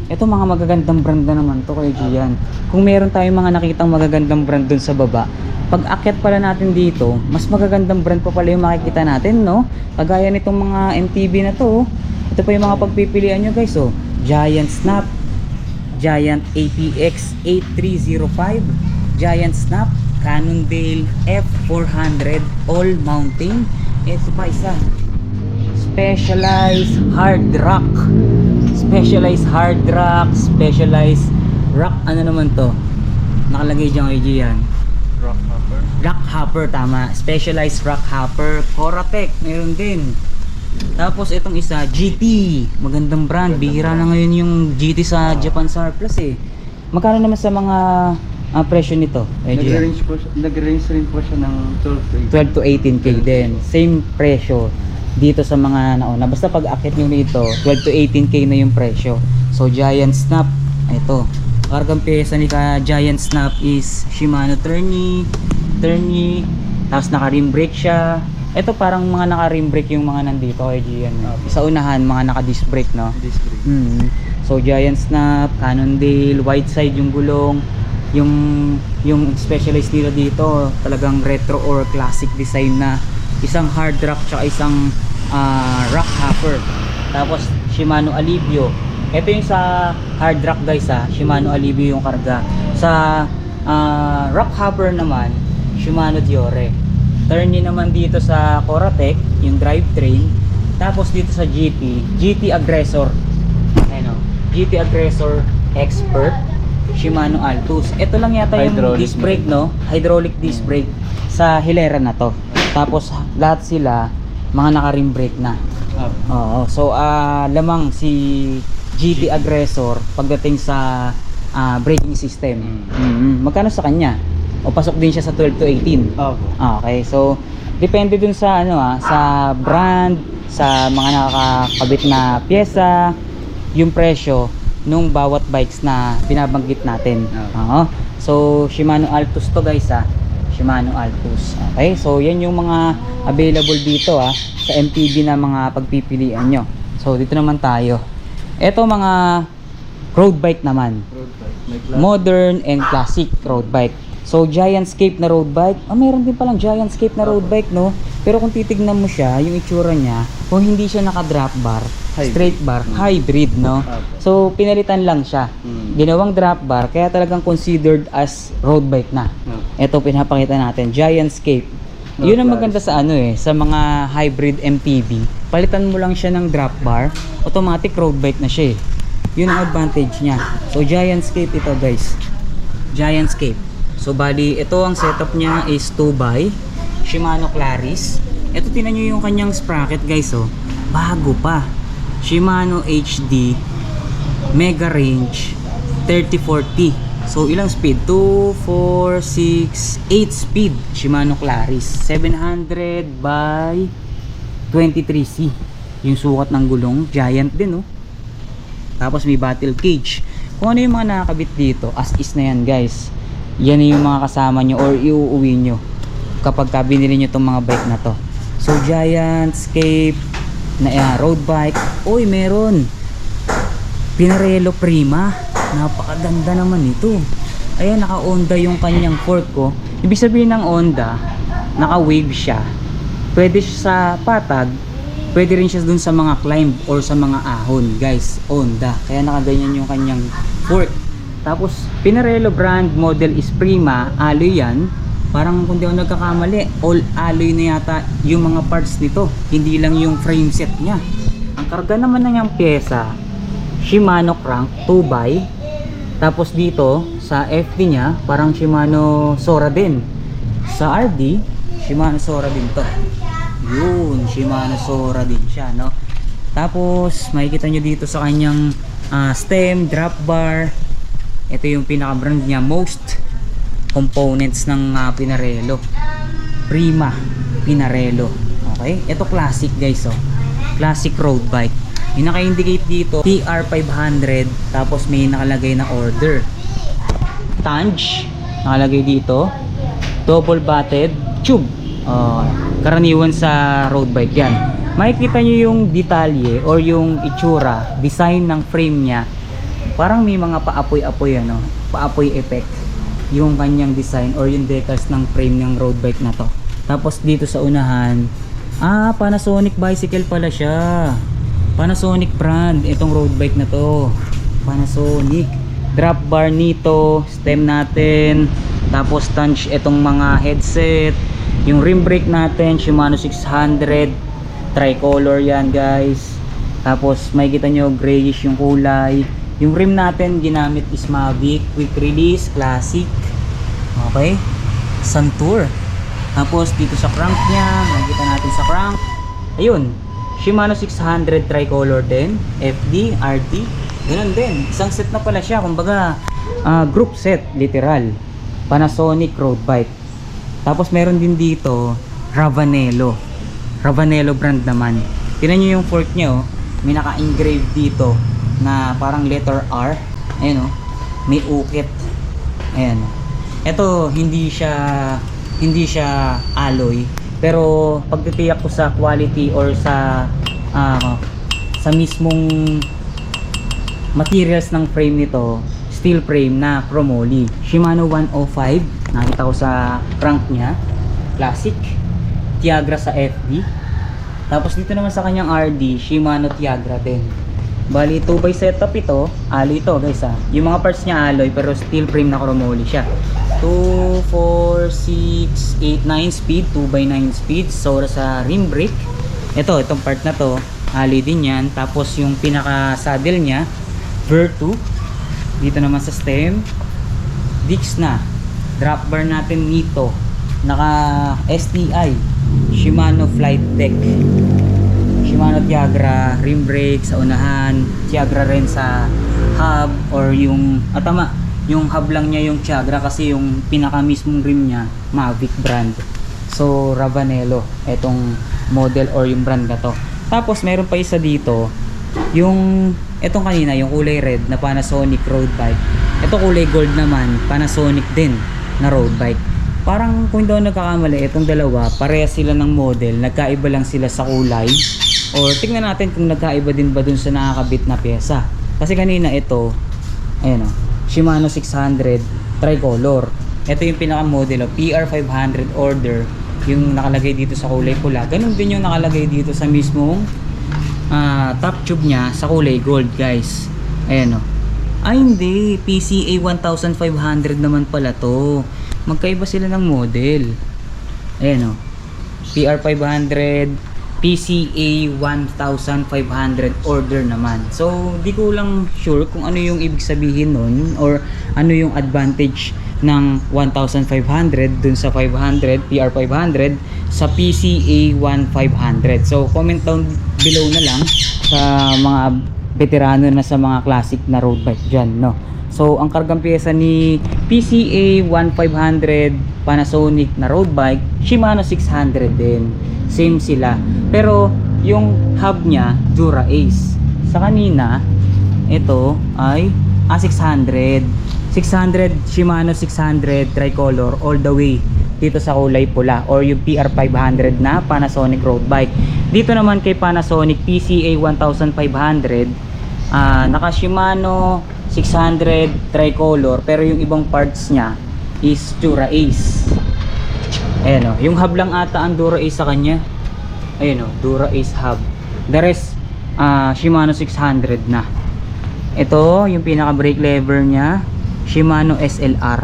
ito mga magagandang brand na naman to kay Gian. Kung meron tayong mga nakitang magagandang brand dun sa baba, pag akyat pala natin dito, mas magagandang brand pa pala yung makikita natin, no? Kagaya nitong mga MTB na to. Ito pa yung mga pagpipilian nyo, guys, oh. Giant Snap, Giant APX 8305, Giant Snap, Cannondale F400 All Mountain. Ito pa isa, Specialized Hard Rock, Specialized Hard Rock, Specialized Rock, ano naman to? Nakalagay dyan kay Gian.
Rock hopper.
Rock Hopper, tama. Specialized Rock Hopper. Coratec, meron din. Tapos itong isa, GT. Magandang brand. Bihira na ngayon yung GT sa Japan Surplus, eh. Magkano naman sa mga presyo nito?
Nag-range rin po siya ng
12 to 18k din. Same presyo dito sa mga nauna. Basta pag akit nyo nito, 12 to 18k na yung presyo. So Giant Snap, ito. Kargang pyesa ni Giant Snap is Shimano Tourney. Tapos naka rim brake siya. Ito parang mga naka rim brake yung mga nandito kay Gian. Sa unahan, mga naka disc brake, no?
Disc brake.
So Giant Snap, Cannondale, white side yung gulong. Yung specialized nila dito, talagang retro or classic design na isang hard rock tsaka isang rock hopper. Tapos Shimano Alivio. Ito yung sa hard rock, guys, Shimano Alivio yung karga. Sa rock hopper naman, Shimano Diore. Tourney naman dito sa Coratec, yung drivetrain. Tapos dito sa GT Aggressor. Ano? GT Aggressor Expert, Shimano Altus. Ito lang yata yung
Hydraulic
disc brake, no? Hydraulic disc brake sa hilera na to. Tapos lahat sila mga naka-rim brake na. Oo. So lamang si GT Aggressor pagdating sa braking system. Magkano sa kanya? O pasok din siya sa 12 to 18? Okay. So depende dun sa sa brand, sa mga nakakabit na pyesa, yung presyo nung bawat bikes na binabanggit natin. Oo. So Shimano Altus to, guys, Shimano Altus. Okay, so yan yung mga available dito sa MTB na mga pagpipilian nyo. So dito naman tayo. Ito mga road bike naman. Modern and classic road bike. So Giantscape na road bike. Mayroon din palang Giantscape na road bike, no? Pero kung titignan mo siya, yung itsura niya, kung hindi siya naka drop bar, straight bar, hybrid, no? So pinalitan lang siya. Ginawang drop bar, kaya talagang considered as road bike na. Ito pinapakita natin, Giantscape. Yun ang maganda sa sa mga hybrid MTB. Palitan mo lang siya ng drop bar, automatic road bike na siya, Yun ang advantage niya. So Giantscape ito, guys. Giantscape. So bali, ito ang setup niya is 2x Shimano Claris. Ito, tingnan nyo yung kanyang sprocket, guys, bago pa. Shimano HD Mega Range 3040. So ilang speed? 2, 4, 6, 8 speed. Shimano Claris 700 by 23C. Yung sukat ng gulong, giant din, Tapos may battle cage. Kung ano yung mga nakakabit dito, as is na yan, guys. Yan yung mga kasama nyo or iuuwi nyo kapag binili nyo itong mga bike na to. So Giantscape na road bike. Uy, meron Pinarello Prima Napakaganda naman ito. Ayan, naka-Honda yung kanyang fork ko. Ibig sabihin ng Honda, naka-wave siya. Pwede siya sa patag, pwede rin siya dun sa mga climb or sa mga ahon, guys. Honda. Kaya nakaganyan yung kanyang fork. Tapos, Pinarello brand model is Prima. Alloy yan. Parang kung di ako nagkakamali, all alloy na yata yung mga parts nito. Hindi lang yung frame set niya. Ang karga naman na niyang pyesa, Shimano crank 2x. Tapos dito sa FD niya, parang Shimano Sora din. Sa RD, Shimano Sora din to. Yun, Shimano Sora din siya, no? Tapos makikita nyo dito sa kanyang stem, drop bar. Ito yung pinaka brand niya, most components ng Pinarello. Prima Pinarello. Okay? Ito classic, guys, oh. Classic road bike. Yung naka-indicate dito, TR500, tapos may nakalagay na order. Tange, nakalagay dito. Double batted tube. Karaniwan sa road bike yan. Makikita nyo yung detalye or yung itsura, design ng frame niya. Parang may mga paapoy-apoy, ano, paapoy effect. Yung kanyang design or yung decals ng frame ng road bike na to. Tapos dito sa unahan, Panasonic bicycle pala siya. Panasonic brand itong road bike na to. Panasonic. Drop bar nito, stem natin, tapos Tange itong mga headset, yung rim brake natin Shimano 600 tricolor yan, guys. Tapos makikita nyo grayish yung kulay. Yung rim natin ginamit is Mavic quick release classic. Okay, Santur. Tapos dito sa crank nya, makikita natin sa crank, ayun, Shimano 600 tricolor din, FD, RT, ganun din. Isang set na pala siya, kumbaga group set, literal. Panasonic road bike. Tapos meron din dito Ravanello. Ravanello brand naman. Tingnan nyo yung fork niya, oh. May naka-engrave dito na parang letter R. Ayan, oh. May ukit. Ayan. Ito hindi siya alloy. Pero pagtitiyak ko sa quality or sa mismong materials ng frame nito, steel frame na chromoly. Shimano 105, nakita ko sa crank niya, classic. Tiagra sa FD. Tapos dito naman sa kanyang RD, Shimano Tiagra din. Bali 2x setup ito, alloy ito, guys, Yung mga parts niya alloy pero steel frame na chromoly siya. 2, 4, 6, 8, 9 speed, 2x9 speed. Sora sa rim brake. Itong part na to, alloy din yan. Tapos yung pinaka saddle nya, Vertu. Dito naman sa stem, Dix na. Drop bar natin nito, naka STI, Shimano Flight Deck. Shimano Tiagra, rim brake sa unahan, Tiagra rin sa hub or yung yung hub lang niya yung Tiagra kasi yung pinaka mismong rim niya Mavic brand. So Ravanello etong model or yung brand na to. Tapos meron pa isa dito, yung etong kanina yung kulay red na Panasonic road bike. Ito kulay gold naman, Panasonic din na road bike. Parang kung hindi ako nagkakamali, itong dalawa parehas sila ng model, nagkaiba lang sila sa kulay. Or tingnan natin kung nagkaiba din ba dun sa nakakabit na pyesa. Kasi kanina ito, ayan, Shimano 600 tricolor. Ito yung pinaka model, PR500 order, yung nakalagay dito sa kulay pula. Ganun din yung nakalagay dito sa mismong top tube nya sa kulay gold, guys. Ayan, ay hindi, PCA 1500 naman pala to. Magkaiba sila ng model. Ayan, PR500, PCA 1500 order naman. So di ko lang sure kung ano yung ibig sabihin nun or ano yung advantage ng 1500 dun sa 500 PR500 sa PCA 1500. So comment down below na lang sa mga veterano na sa mga classic na road bike dyan, no? So ang kargang pyesa ni PCA 1500 Panasonic na road bike, Shimano 600 din, same sila. Pero yung hub nya Dura Ace. Sa kanina ito ay 600 Shimano 600 tricolor all the way dito sa kulay pula or yung PR500 na Panasonic road bike. Dito naman kay Panasonic PCA 1500 naka Shimano 600 tricolor, pero yung ibang parts niya is Dura Ace. Ayan o, yung hub lang ata ang Dura Ace sa kanya. Ayan o, Dura Ace hub. The rest, Shimano 600 na. Ito, yung pinaka brake lever niya, Shimano SLR.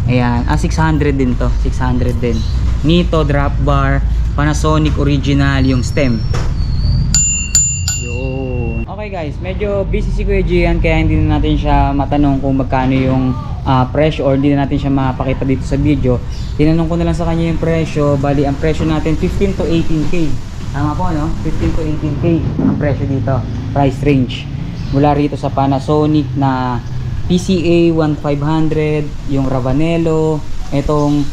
Ayan, 600 din to, 600 din. Nito drop bar, Panasonic original yung stem. Yun. Okay guys, medyo busy si Kuya Gian, kaya hindi na natin siya matanong kung magkano yung presyo, or hindi na natin siya mapakita dito sa video. Tinanong ko na lang sa kanya yung presyo. Bali, ang presyo natin 15 to 18k. Tama po, no? 15 to 18k ang presyo dito, price range. Mula rito sa Panasonic na PCA 1500, yung Ravanello, itong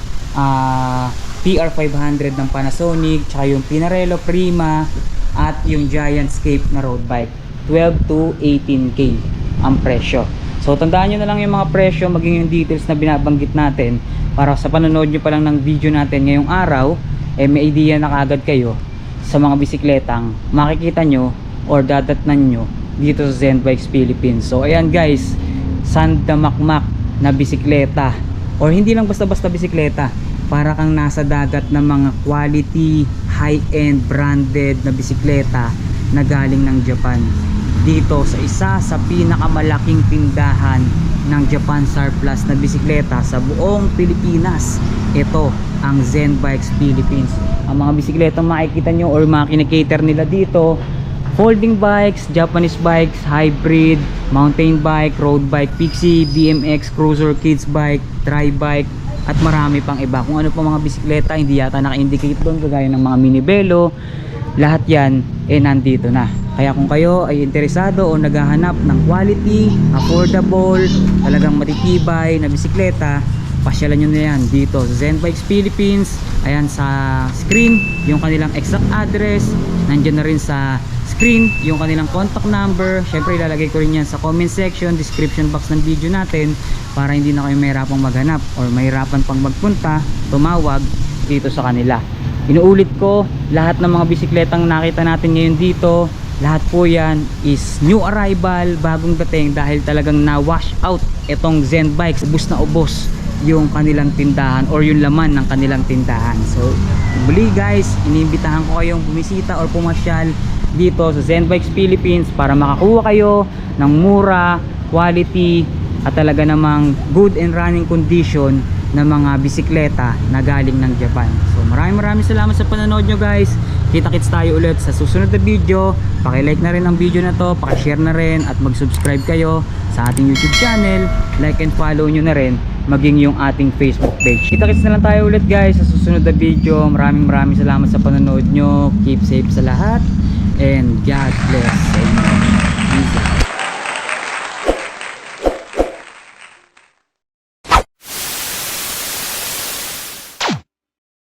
PR500 ng Panasonic, tsaka yung Pinarello Prima, at yung Giantscape na road bike. 12 to 18k ang presyo. So tandaan nyo na lang yung mga presyo, maging yung details na binabanggit natin, para sa panonood nyo pa lang ng video natin ngayong araw, may idea na kaagad kayo sa mga bisikletang makikita nyo or dadatnan nyo dito sa Zen Bikes Philippines. So ayan guys, sandamakmak na bisikleta, or hindi lang basta-basta bisikleta, para kang nasa dagat ng mga quality, high-end, branded na bisikleta na galing ng Japan. Dito sa isa sa pinakamalaking tindahan ng Japan Surplus na bisikleta sa buong Pilipinas. Ito ang Zen Bikes Philippines. Ang mga bisikletang makikita nyo or mga kinikater nila dito, folding bikes, Japanese bikes, hybrid, mountain bike, road bike, pixie, BMX, cruiser, kids bike, dry bike, at marami pang iba. Kung ano pa mga bisikleta hindi yata naka-indicate doon, kagaya ng mga mini velo, lahat yan nandito na. Kaya kung kayo ay interesado o naghahanap ng quality, affordable, talagang matitibay na bisikleta, pasyalan nyo na yan dito sa Zen Bikes Philippines. Ayan sa screen yung kanilang exact address, nandyan na rin sa screen yung kanilang contact number. Syempre ilalagay ko rin yan sa comment section, description box ng video natin, para hindi na kayo mahirapang maghanap or mahirapan pang magpunta, tumawag dito sa kanila. Inuulit ko, lahat ng mga bisikletang nakita natin ngayon dito, lahat po yan is new arrival, bagong dating, dahil talagang na-wash out itong Zen Bikes. Ubus na ubos yung kanilang tindahan or yung laman ng kanilang tindahan. So muli guys, iniimbitahan ko kayong bumisita or pumasyal dito sa Zen Bikes Philippines para makakuha kayo ng mura, quality, at talaga namang good and running condition na mga bisikleta na galing ng Japan. So maraming salamat sa panonood nyo guys. Kita-kits tayo ulit sa susunod na video. Paki-like na rin ang video na to, paki-share na rin, at mag-subscribe kayo sa ating YouTube channel. Like and follow nyo na rin maging yung ating Facebook page. Kita-kits na lang tayo ulit guys sa susunod na video. Maraming salamat sa panonood nyo. Keep safe sa lahat, and God bless. Amen.